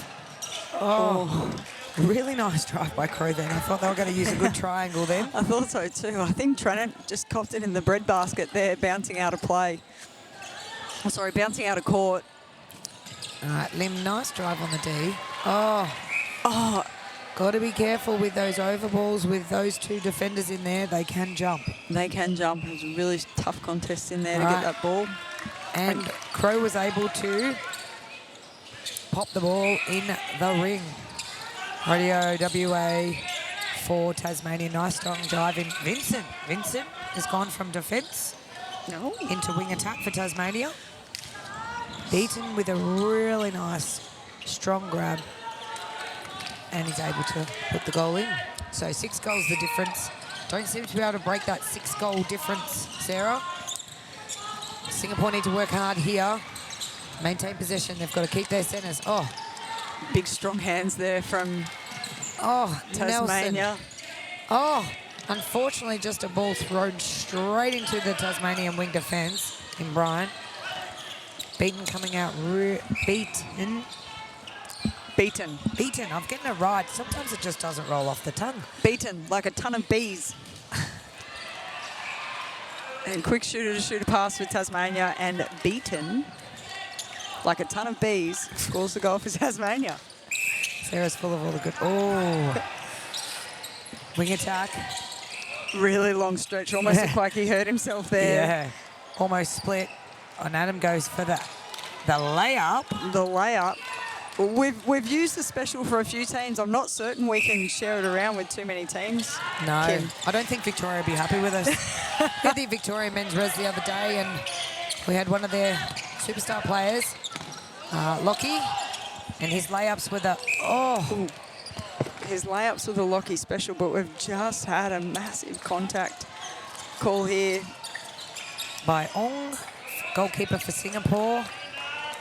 Oh. Really nice drive by Crow then. I thought they were going to use a good triangle then. I thought so too. I think Trent just copped it in the breadbasket there, bouncing out of play. Oh, sorry, bouncing out of court. All right, Lim, nice drive on the D. Oh, got to be careful with those over balls with those 2 defenders in there. They can jump. They can jump. It was a really tough contest in there to get that ball. And Crow was able to pop the ball in the ring. Radio WA for Tasmania. Nice strong drive in. Vincent has gone from defence No. into wing attack for Tasmania. Beaten with a really nice, strong grab. And he's able to put the goal in. So 6 goals the difference. Don't seem to be able to break that 6-goal difference, Sarah. Singapore need to work hard here. Maintain possession. They've got to keep their centres. Oh, Big strong hands there from Tasmania. Nelson. Oh, unfortunately, just a ball thrown straight into the Tasmanian wing defence in Bryant. Beaten coming out. Beaten. I'm getting it right. Sometimes it just doesn't roll off the tongue. Beaten like a ton of bees. And quick shooter-to-shooter pass with Tasmania, and beaten like a ton of bees scores the goal for Tasmania. Sarah's full of all the good. Oh. Wing attack. Really long stretch. Almost looked like he hurt himself there. Yeah. Almost split. And Adam goes for the layup. The layup. We've used the special for a few teams. I'm not certain we can share it around with too many teams. No, Kim. I don't think Victoria will be happy with us. We had the Victoria men's res the other day, and we had one of their superstar players, Lockie, and his layups with His layups with a Lockie special, but we've just had a massive contact call here. by Ong, goalkeeper for Singapore.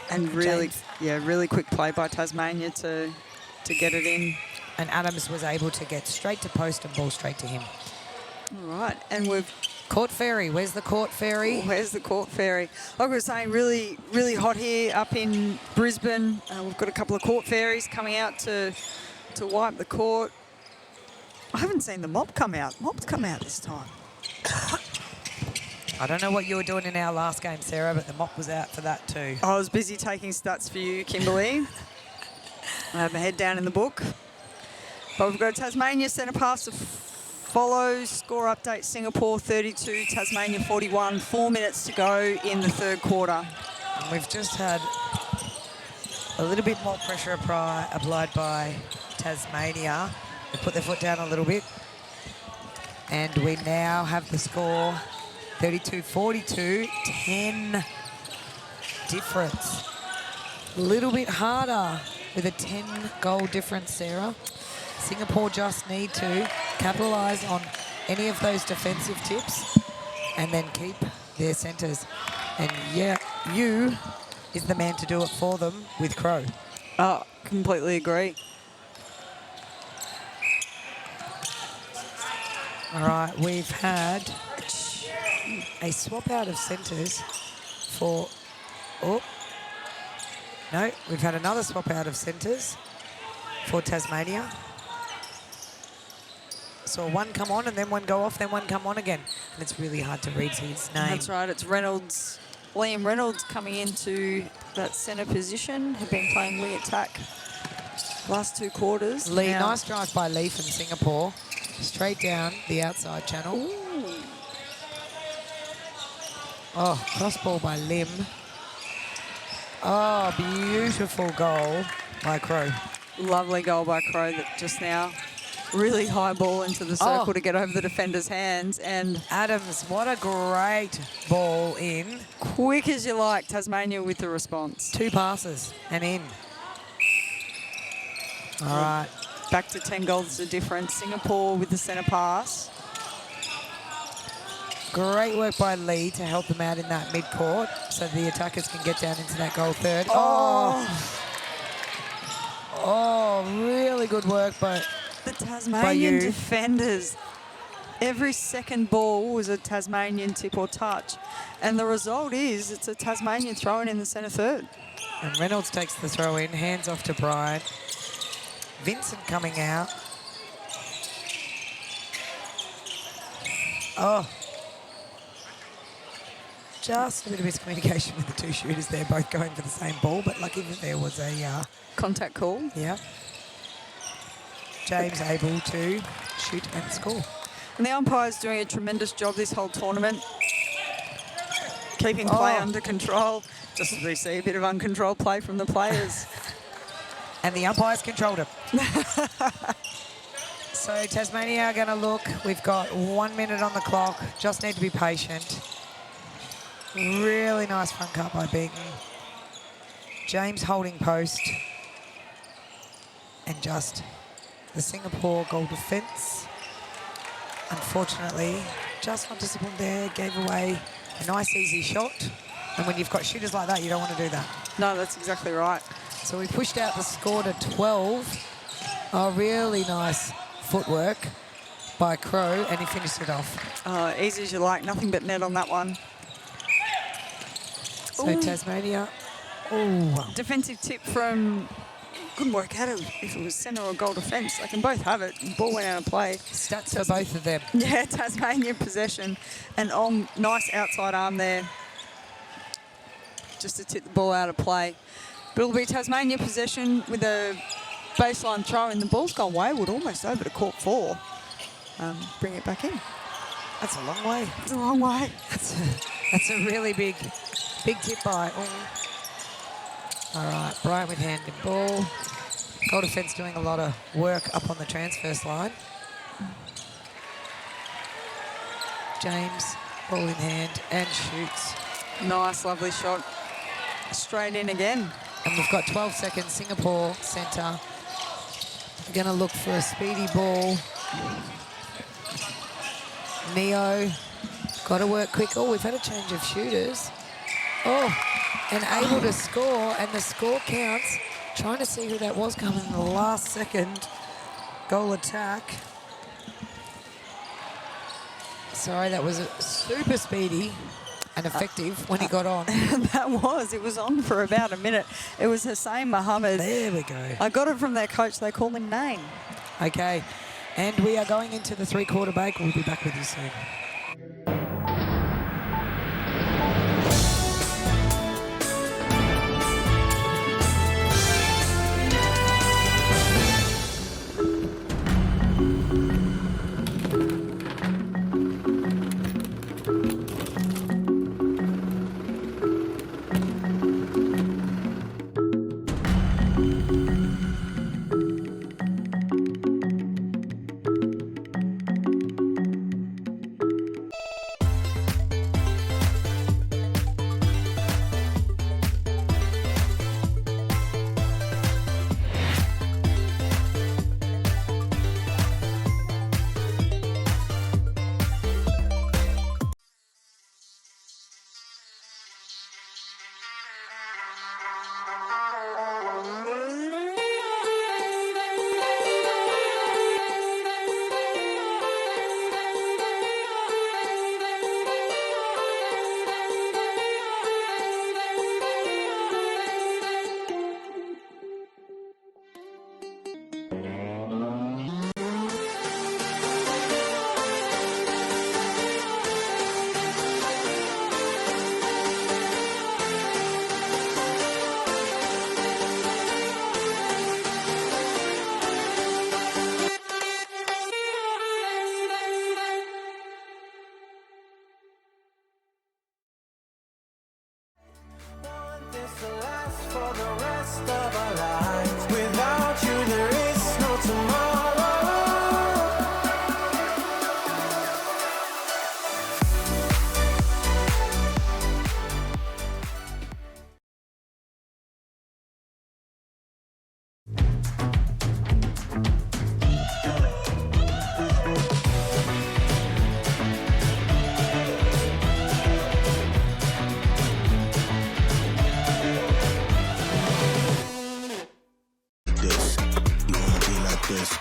And really, James. really quick play by Tasmania to get it in. And Adams was able to get straight to post and ball straight to him. All right, and we've... Court Ferry, where's the Court Ferry? Where's the Court Ferry? Like we were saying, really, really hot here up in Brisbane. We've got a couple of Court Ferries coming out to wipe the court. I haven't seen the mop come out. Mop's come out this time. I don't know what you were doing in our last game, Sarah, but the mop was out for that too. I was busy taking stats for you, Kimberly. I have my head down in the book. But we've got Tasmania centre pass to follow. Score update, Singapore 32, Tasmania 41. 4 minutes to go in the third quarter. And we've just had a little bit more pressure applied by Tasmania. They put their foot down a little bit. And we now have the score 32-42, 10 difference. A little bit harder with a 10-goal difference, Sarah. Singapore just need to capitalise on any of those defensive tips and then keep their centres. And yeah, you is the man to do it for them with Crow. Oh, completely agree. All right, we've had a swap out of centres for... Oh, no, we've had another swap out of centres for Tasmania. Saw one come on and then one go off, then one come on again. And it's really hard to read his name. That's right, it's Reynolds. Liam Reynolds coming into that centre position. Have been playing wing attack last 2 quarters. Lee, Now- nice drive by Lee from Singapore. Straight down the outside channel. Ooh. Oh, cross ball by Lim. Oh, beautiful goal by Crow. Lovely goal by Crow that just now. Really high ball into the circle Oh. to get over the defender's hands, and Adams, what a great ball in. quick as you like, Tasmania with the response. 2 passes and in. All right. Back to 10 goals the difference. Singapore with the centre pass. Great work by Lee to help them out in that mid-court so the attackers can get down into that goal third. Oh, really good work by... The By Tasmanian you. defenders. Every second ball was a Tasmanian tip or touch. And the result is it's a Tasmanian throw-in in the centre third. And Reynolds takes the throw in, hands off to Brian. Vincent coming out. Oh. Just a bit of miscommunication with the 2 shooters there, both going for the same ball, but lucky that there was a, Contact call. yeah. James able to shoot and score. And the umpire's doing a tremendous job this whole tournament. Keeping play Oh. under control. Just as we see a bit of uncontrolled play from the players. And the umpires controlled it. So Tasmania are going to look. We've got 1 minute on the clock. Just need to be patient. Really nice front cut by Beaton. James holding post. And just the Singapore goal defence. Unfortunately, just not disciplined there. Gave away a nice easy shot. And when you've got shooters like that, you don't want to do that. No, that's exactly right. So we pushed out the score to 12. Oh, really nice footwork by Crow, and he finished it off. Easy as you like, nothing but net on that one. So Ooh. Tasmania, oh. Defensive tip from, couldn't work out if it was centre or goal defence. They can both have it. Ball went out of play. Stats for both of them. Yeah, Tasmania possession. And nice outside arm there. Just to tip the ball out of play. But it'll be Tasmania possession with a baseline throw, and the ball's gone wayward, almost over to court 4. Bring it back in. That's a long way. It's a long way. That's a really big tip by. Oh. All right, Brian with hand and ball. Goal defence doing a lot of work up on the transverse line. James, ball in hand and shoots. Nice, lovely shot. Straight in again. And we've got 12 seconds, Singapore centre. We're going to look for a speedy ball. Neo, got to work quick. Oh, we've had a change of shooters. Oh, and able to score, and the score counts. Trying to see who that was coming in the last second. Goal attack. Sorry, that was a super speedy and effective when he got on. It was on for about a minute. It was Hussein Mohammed. There we go. I got it from their coach. They call him Name. Okay, and we are going into the 3-quarter break. We'll be back with you soon.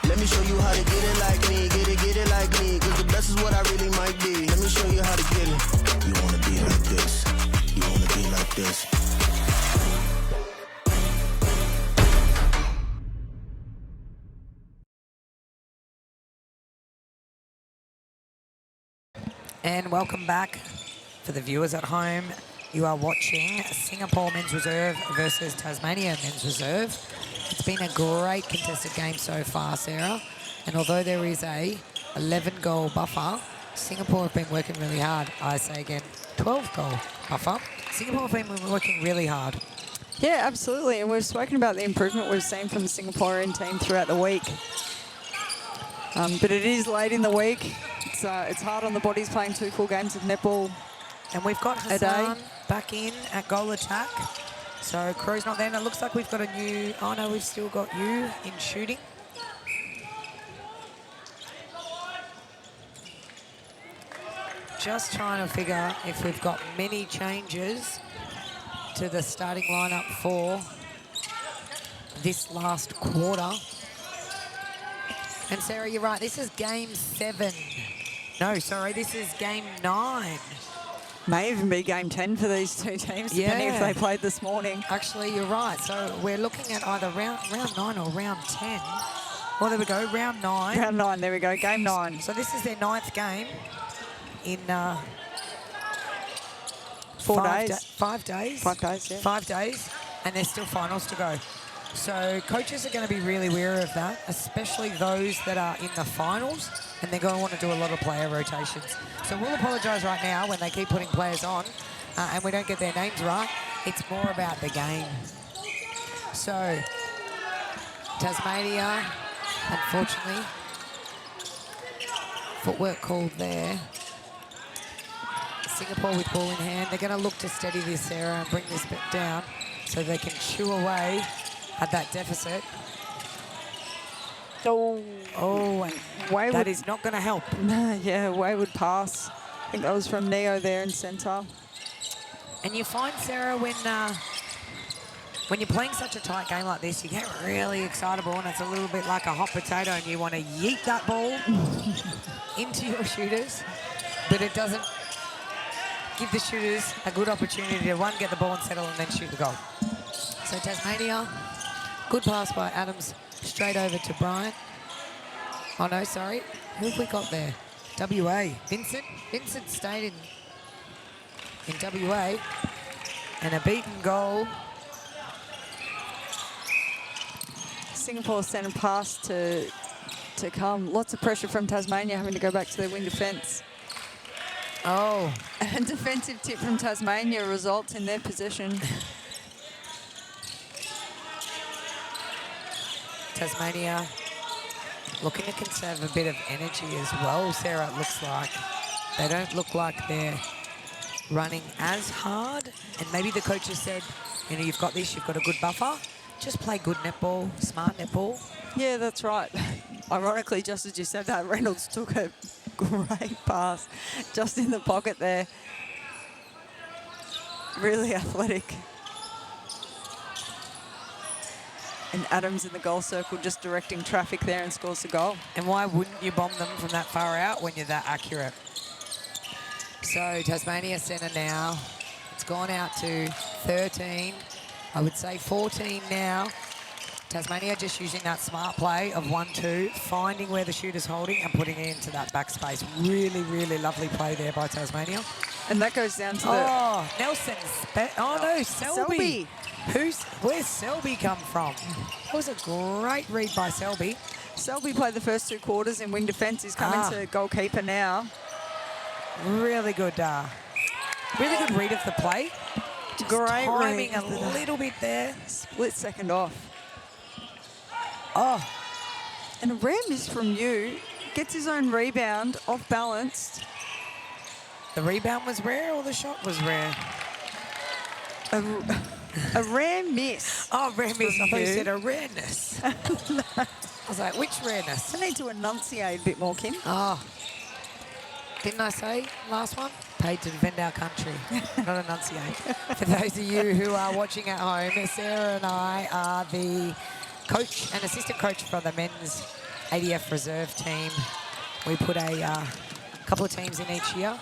Let me show you how to get it like me, get it like me. Cause the best is what I really might be. Let me show you how to get it. You wanna be like this, you wanna be like this. And welcome back for the viewers at home. You are watching Singapore Men's Reserve versus Tasmania Men's Reserve. It's been a great contested game so far, Sarah. And although there is a 11-goal buffer, Singapore have been working really hard. I say again, 12-goal buffer. Singapore have been working really hard. Yeah, absolutely. And we've spoken about the improvement we've seen from the Singaporean team throughout the week. But it is late in the week. It's hard on the bodies playing 2 full games of netball. And we've got Hassan back in at goal attack. So Crow's not there. And it looks like we've got a new... Oh, no, we've still got you in shooting. Just trying to figure if we've got many changes to the starting lineup for this last quarter. And Sarah, you're right. This is game 7. No, sorry, this is game 9. May even be game 10 for these 2 teams, depending if they played this morning. Actually, you're right. So we're looking at either round 9 or round 10. Well, there we go, round 9. Round 9, there we go, game 9. So this is their 9th game in 4 days. 5 days. 5 days, yeah. 5 days, and there's still finals to go. So coaches are going to be really wary of that, especially those that are in the finals, and they're going to want to do a lot of player rotations. So we'll apologise right now when they keep putting players on and we don't get their names right. It's more about the game. So Tasmania, unfortunately, footwork called there. Singapore with ball in hand. They're going to look to steady this, Sarah, and bring this bit down so they can chew away at that deficit. Oh, and that is not going to help. Yeah, wayward pass. I think that was from Neo there in centre. And you find, Sarah, when you're playing such a tight game like this, you get really excitable, and it's a little bit like a hot potato, and you want to yeet that ball into your shooters, but it doesn't give the shooters a good opportunity to, one, get the ball and settle, and then shoot the goal. So Tasmania, good pass by Adams, straight over to Bryant. Oh, no, sorry. Who have we got there? WA. Vincent. Vincent stayed in WA. And a beaten goal. Singapore sent a pass to come. Lots of pressure from Tasmania, having to go back to their wing defence. Oh. A defensive tip from Tasmania results in their possession. Tasmania looking to conserve a bit of energy as well, Sarah, it looks like. They don't look like they're running as hard. And maybe the coaches said, you know, you've got this, you've got a good buffer. Just play good netball, smart netball. Yeah, that's right. Ironically, just as you said that, Reynolds took a great pass just in the pocket there. Really athletic. And Adams in the goal circle just directing traffic there and scores the goal. And why wouldn't you bomb them from that far out when you're that accurate? So Tasmania centre now. It's gone out to 13. I would say 14 now. Tasmania just using that smart play of 1-2, finding where the shooter's holding and putting it into that backspace. Really, really lovely play there by Tasmania. And that goes down to Nelson. Oh, no, Selby. Where's Selby come from? That was a great read by Selby. Selby played the first 2 quarters in wing defence. He's coming to goalkeeper now. Really good read of the play. Just great timing read. a little bit there. Split second off. Oh. And a rare miss from you. Gets his own rebound, off balanced. The rebound was rare or the shot was rare? A rare miss. Oh, rare miss. I thought you you. said a rareness. I was like, which rareness? I need to enunciate a bit more, Kim. Oh. Didn't I say last one? Paid to defend our country, not enunciate. For those of you who are watching at home, Sarah and I are the coach and assistant coach for the men's ADF reserve team. We put a couple of teams in each year.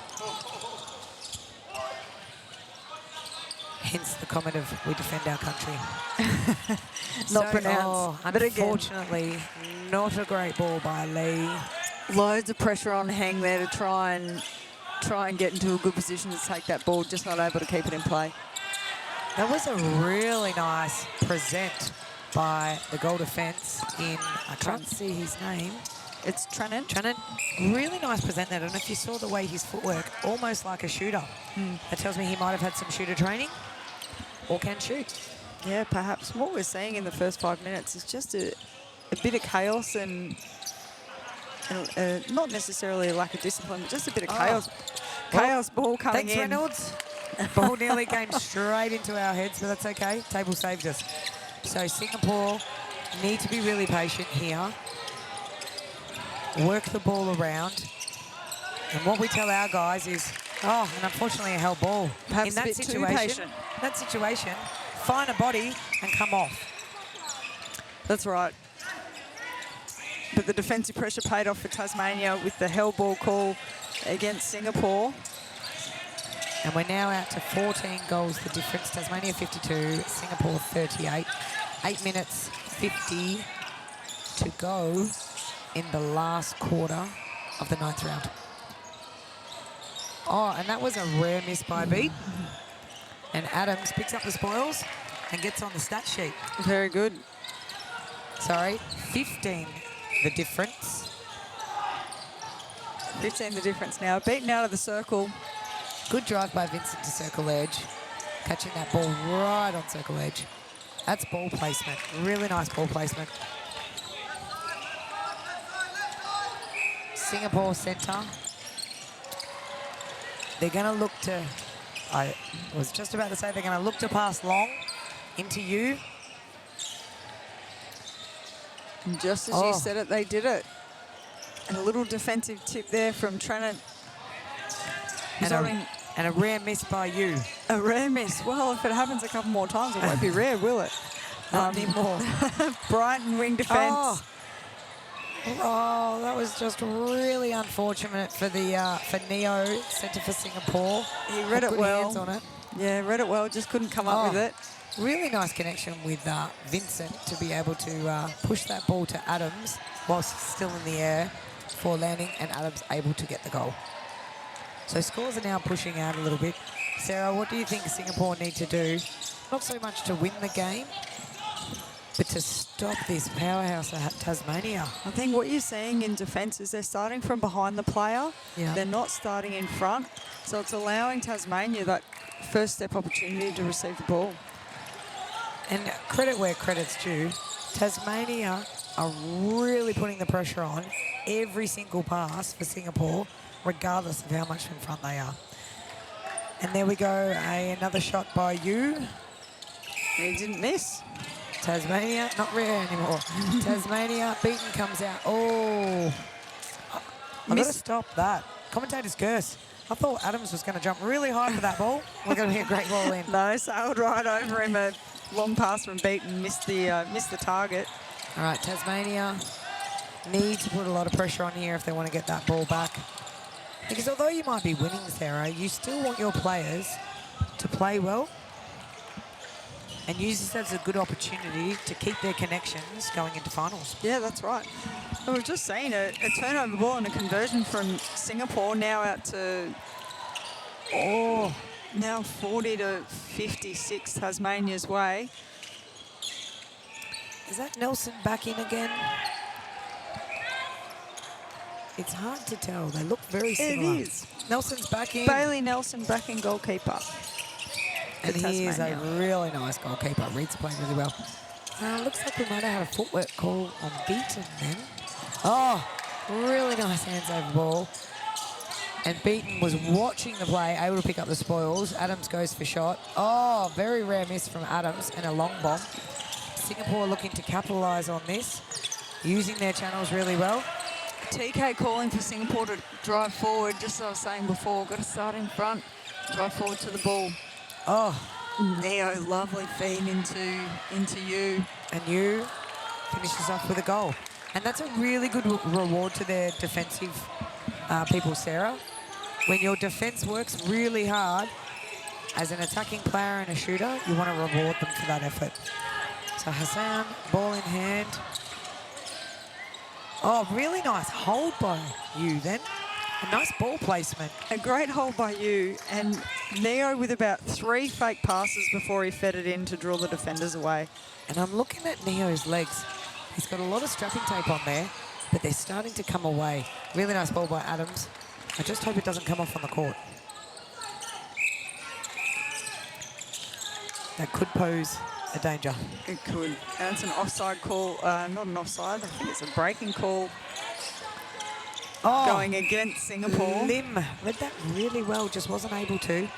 Hence the comment of we defend our country. Not pronounced. But unfortunately, not a great ball by Lee. Loads of pressure on Hang there to try and get into a good position to take that ball, just not able to keep it in play. That was a really nice present by the goal defence in, I can't see his name. It's Trennan. Trennan, really nice present there. I don't know if you saw the way his footwork, almost like a shooter. That tells me he might have had some shooter training or can shoot. Yeah, perhaps. What we're seeing in the first 5 minutes is just a bit of chaos and not necessarily a lack of discipline, but just a bit of Oh. chaos. Well, Chaos ball coming Thanks, in. Reynolds. Ball nearly came straight into our heads, but that's okay. Table saved us. So Singapore need to be really patient here. Work the ball around. And what we tell our guys is, and unfortunately a held ball. Perhaps in that a bit too situation, patient. find a body and come off. That's right. But the defensive pressure paid off for Tasmania with the held ball call against Singapore. And we're now out to 14 goals the difference. Tasmania 52, Singapore 38. 8 minutes 50 to go in the last quarter of the 9th round. Oh, and that was a rare miss by Beat. And Adams picks up the spoils and gets on the stat sheet. Very good. Sorry, 15 the difference. 15 the difference now. Beaten out of the circle. Good drive by Vincent to circle edge. Catching that ball right on circle edge. That's ball placement. Really nice ball placement. Singapore centre. They're going to look to... I was just about to say they're going to look to pass long into you. And just as you said it, they did it. And a little defensive tip there from Trenant. And a rare miss by you. A rare miss. Well, if it happens a couple more times, it won't be rare, will it? Not anymore. Brighton wing defence. Oh, that was just really unfortunate for the for Neo, centre for Singapore. He read it well. Hands on it. Yeah, read it well, just couldn't come up with it. Really nice connection with Vincent to be able to push that ball to Adams whilst still in the air for landing, and Adams able to get the goal. So scores are now pushing out a little bit. Sarah, what do you think Singapore need to do? Not so much to win the game, but to stop this powerhouse at Tasmania. I think what you're seeing in defence is they're starting from behind the player. Yeah. They're not starting in front. So it's allowing Tasmania that first step opportunity to receive the ball. And credit where credit's due. Tasmania are really putting the pressure on every single pass for Singapore, regardless of how much in front they are. And there we go, another shot by you. He didn't miss. Tasmania, not rare anymore. Tasmania, Beaton comes out. Oh, I've got to stop that. Commentator's curse. I thought Adams was going to jump really high for that ball. We're going to be a great ball in. No, sailed right over him. A long pass from Beaton, missed the target. All right, Tasmania need to put a lot of pressure on here if they want to get that ball back. Because although you might be winning, Sarah, you still want your players to play well and use this as a good opportunity to keep their connections going into finals. Yeah, that's right. And we've just seen a turnover ball and a conversion from Singapore, now out to, now 40 to 56 Tasmania's way. Is that Nelson back in again? It's hard to tell. They look very similar. It is. Nelson's back in. Bailey Nelson back in goalkeeper. And he is a Tasmania. really nice goalkeeper. Reads the play really well. Looks like we might have had a footwork call on Beaton then. Oh, really nice hands over ball. And Beaton was watching the play, able to pick up the spoils. Adams goes for shot. Oh, very rare miss from Adams and a long bomb. Singapore looking to capitalise on this, using their channels really well. TK calling for Singapore to drive forward, just as I was saying before, got to start in front, drive forward to the ball. Oh, Neo, lovely feed into you. and you finishes off with a goal. And that's a really good reward to their defensive people, Sarah. When your defence works really hard, as an attacking player and a shooter, you want to reward them for that effort. So Hassan, ball in hand. Oh, really nice hold by you then. A nice ball placement. A great hold by you, and Neo with about 3 fake passes before he fed it in to draw the defenders away. And I'm looking at Neo's legs. He's got a lot of strapping tape on there, but they're starting to come away. Really nice ball by Adams. I just hope it doesn't come off on the court. That could pose a danger. It could. And it's an offside call. Not an offside. I think it's a breaking call. going against Singapore. Lim read that really well, just wasn't able to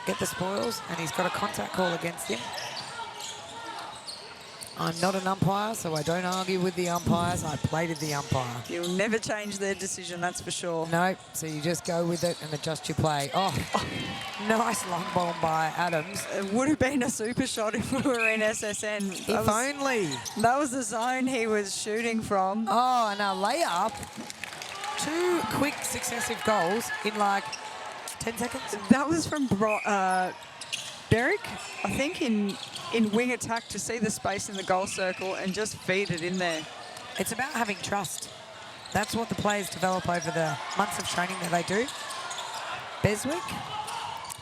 get the spoils, and he's got a contact call against him. I'm not an umpire, so I don't argue with the umpires. I plated the umpire. You'll never change their decision, that's for sure. No, so you just go with it and adjust your play. Oh, nice long bomb by Adams. It would have been a super shot if we were in SSN. If only. That was the zone he was shooting from. Oh, and a layup. 2 quick successive goals in like 10 seconds. That was from Derek, I think, in wing attack to see the space in the goal circle and just feed it in there. It's about having trust. That's what the players develop over the months of training that they do. Beswick?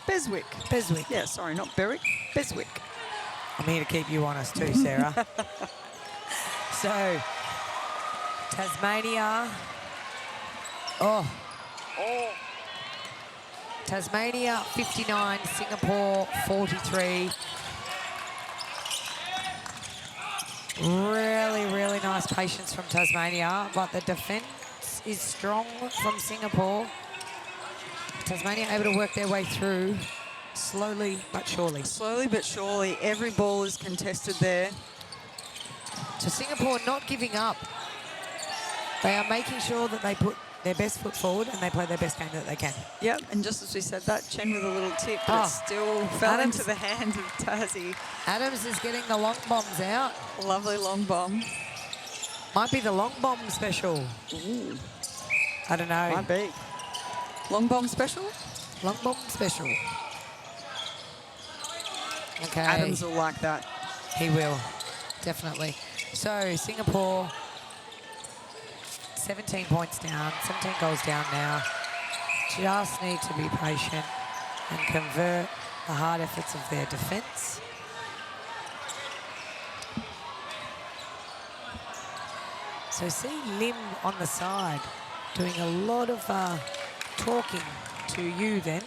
Beswick. Yeah, sorry, not Berwick. Beswick. I'm here to keep you honest too, Sarah. So, Tasmania. Oh. Tasmania 59, Singapore 43. Really, really nice patience from Tasmania, but the defence is strong from Singapore. Tasmania able to work their way through slowly but surely. Slowly but surely, every ball is contested there. So Singapore not giving up. They are making sure that they put their best foot forward and they play their best game that they can. Yep, and just as we said that, Chen with a little tip, but it still fell Adams. into the hands of Tassie. Adams is getting the long bombs out. Lovely long bomb. Might be the long bomb special. Ooh. I don't know. Might be. Long bomb special? Long bomb special. Okay. Adams will like that. He will, definitely. So Singapore, 17 points down, 17 goals down now. Just need to be patient and convert the hard efforts of their defence. So see Lim on the side doing a lot of talking to you then.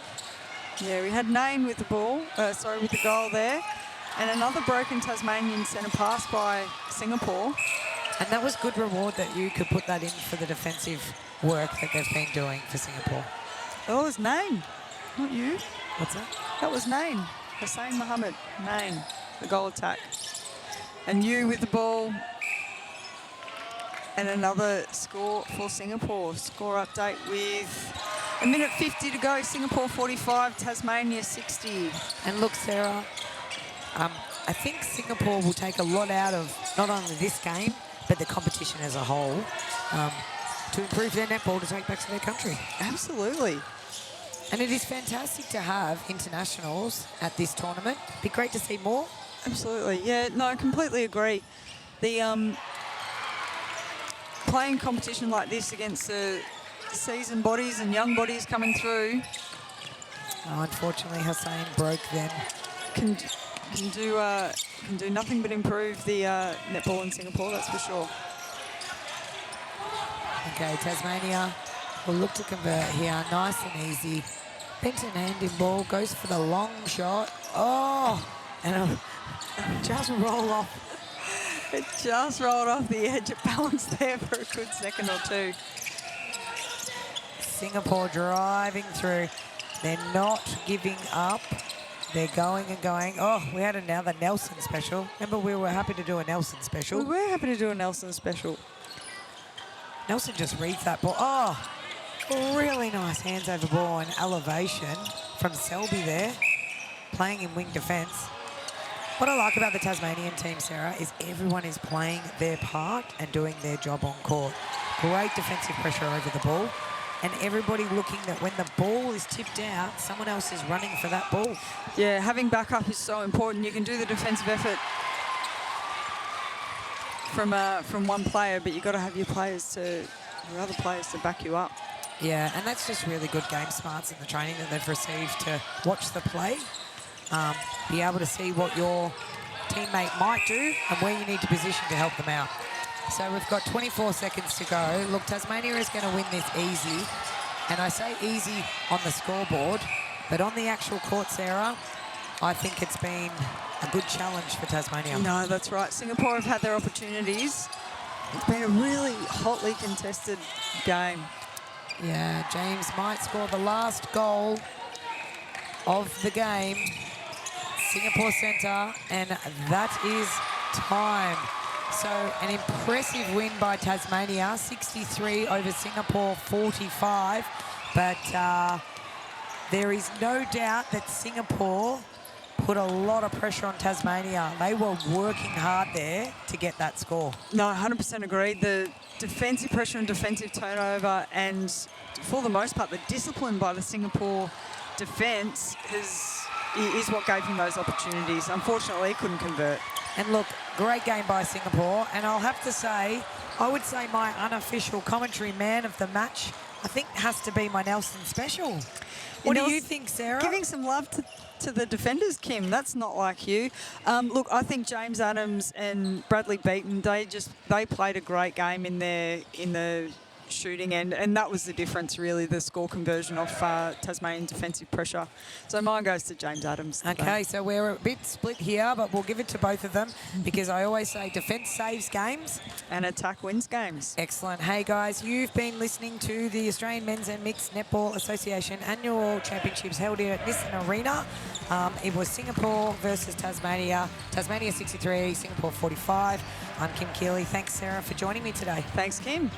Yeah, we had Nain with the ball, with the goal there. And another broken Tasmanian centre pass by Singapore. And that was good reward that you could put that in for the defensive work that they've been doing for Singapore. Oh, it was Nain, not you. What's that? That was Nain. Hussein Mohammed, Nain, the goal attack. And you with the ball. And another score for Singapore. Score update with a minute 50 to go. Singapore 45, Tasmania 60. And look, Sarah, I think Singapore will take a lot out of not only this game, but the competition as a whole to improve their netball to take back to their country. Absolutely. And it is fantastic to have internationals at this tournament. Be great to see more. Absolutely. Yeah, no, I completely agree. The playing competition like this against the seasoned bodies and young bodies coming through. Oh, unfortunately, Hussein broke them. Can do nothing but improve the netball in Singapore, that's for sure. Okay, Tasmania will look to convert here. Nice and easy. Benton hand in ball, goes for the long shot. Oh, and it'll just roll off. It just rolled off the edge. It balanced there for a good second or two. Singapore driving through. They're not giving up. They're going and going. Oh, we had another Nelson special. Remember, we were happy to do a Nelson special. We were happy to do a Nelson special. Nelson just reads that ball. Oh, really nice hands over ball and elevation from Selby there, playing in wing defence. What I like about the Tasmanian team, Sarah, is everyone is playing their part and doing their job on court. Great defensive pressure over the ball. And everybody looking that when the ball is tipped out, someone else is running for that ball. Yeah, having backup is so important. You can do the defensive effort from one player, but you've got to have your other players to back you up. Yeah, and that's just really good game smarts in the training that they've received to watch the play, be able to see what your teammate might do and where you need to position to help them out. So we've got 24 seconds to go. Look, Tasmania is going to win this easy. And I say easy on the scoreboard, but on the actual court, Sarah, I think it's been a good challenge for Tasmania. No, that's right. Singapore have had their opportunities It's been a really hotly contested game. Yeah, James might score the last goal of the game. Singapore Centre, and that is time. So an impressive win by Tasmania, 63 over Singapore 45. But there is no doubt that Singapore put a lot of pressure on Tasmania. They were working hard there to get that score. No, 100% agree. The defensive pressure and defensive turnover, and for the most part, the discipline by the Singapore defence is what gave him those opportunities. Unfortunately, he couldn't convert. And look, great game by Singapore. And I'll have to say, I would say my unofficial commentary man of the match, I think, has to be my Nelson Special. What do you think, Sarah? Giving some love to the defenders, Kim. That's not like you. Look, I think James Adams and Bradley Beaton, they played a great game in the shooting end, and that was the difference, really, the score conversion of Tasmanian defensive pressure. So mine goes to James Adams today. Okay, so we're a bit split here, but we'll give it to both of them because I always say defence saves games. And attack wins games. Excellent. Hey, guys, you've been listening to the Australian Men's and Mixed Netball Association Annual Championships held here at Nissan Arena. It was Singapore versus Tasmania. Tasmania 63, Singapore 45. I'm Kim Keeley. Thanks, Sarah, for joining me today. Thanks, Kim.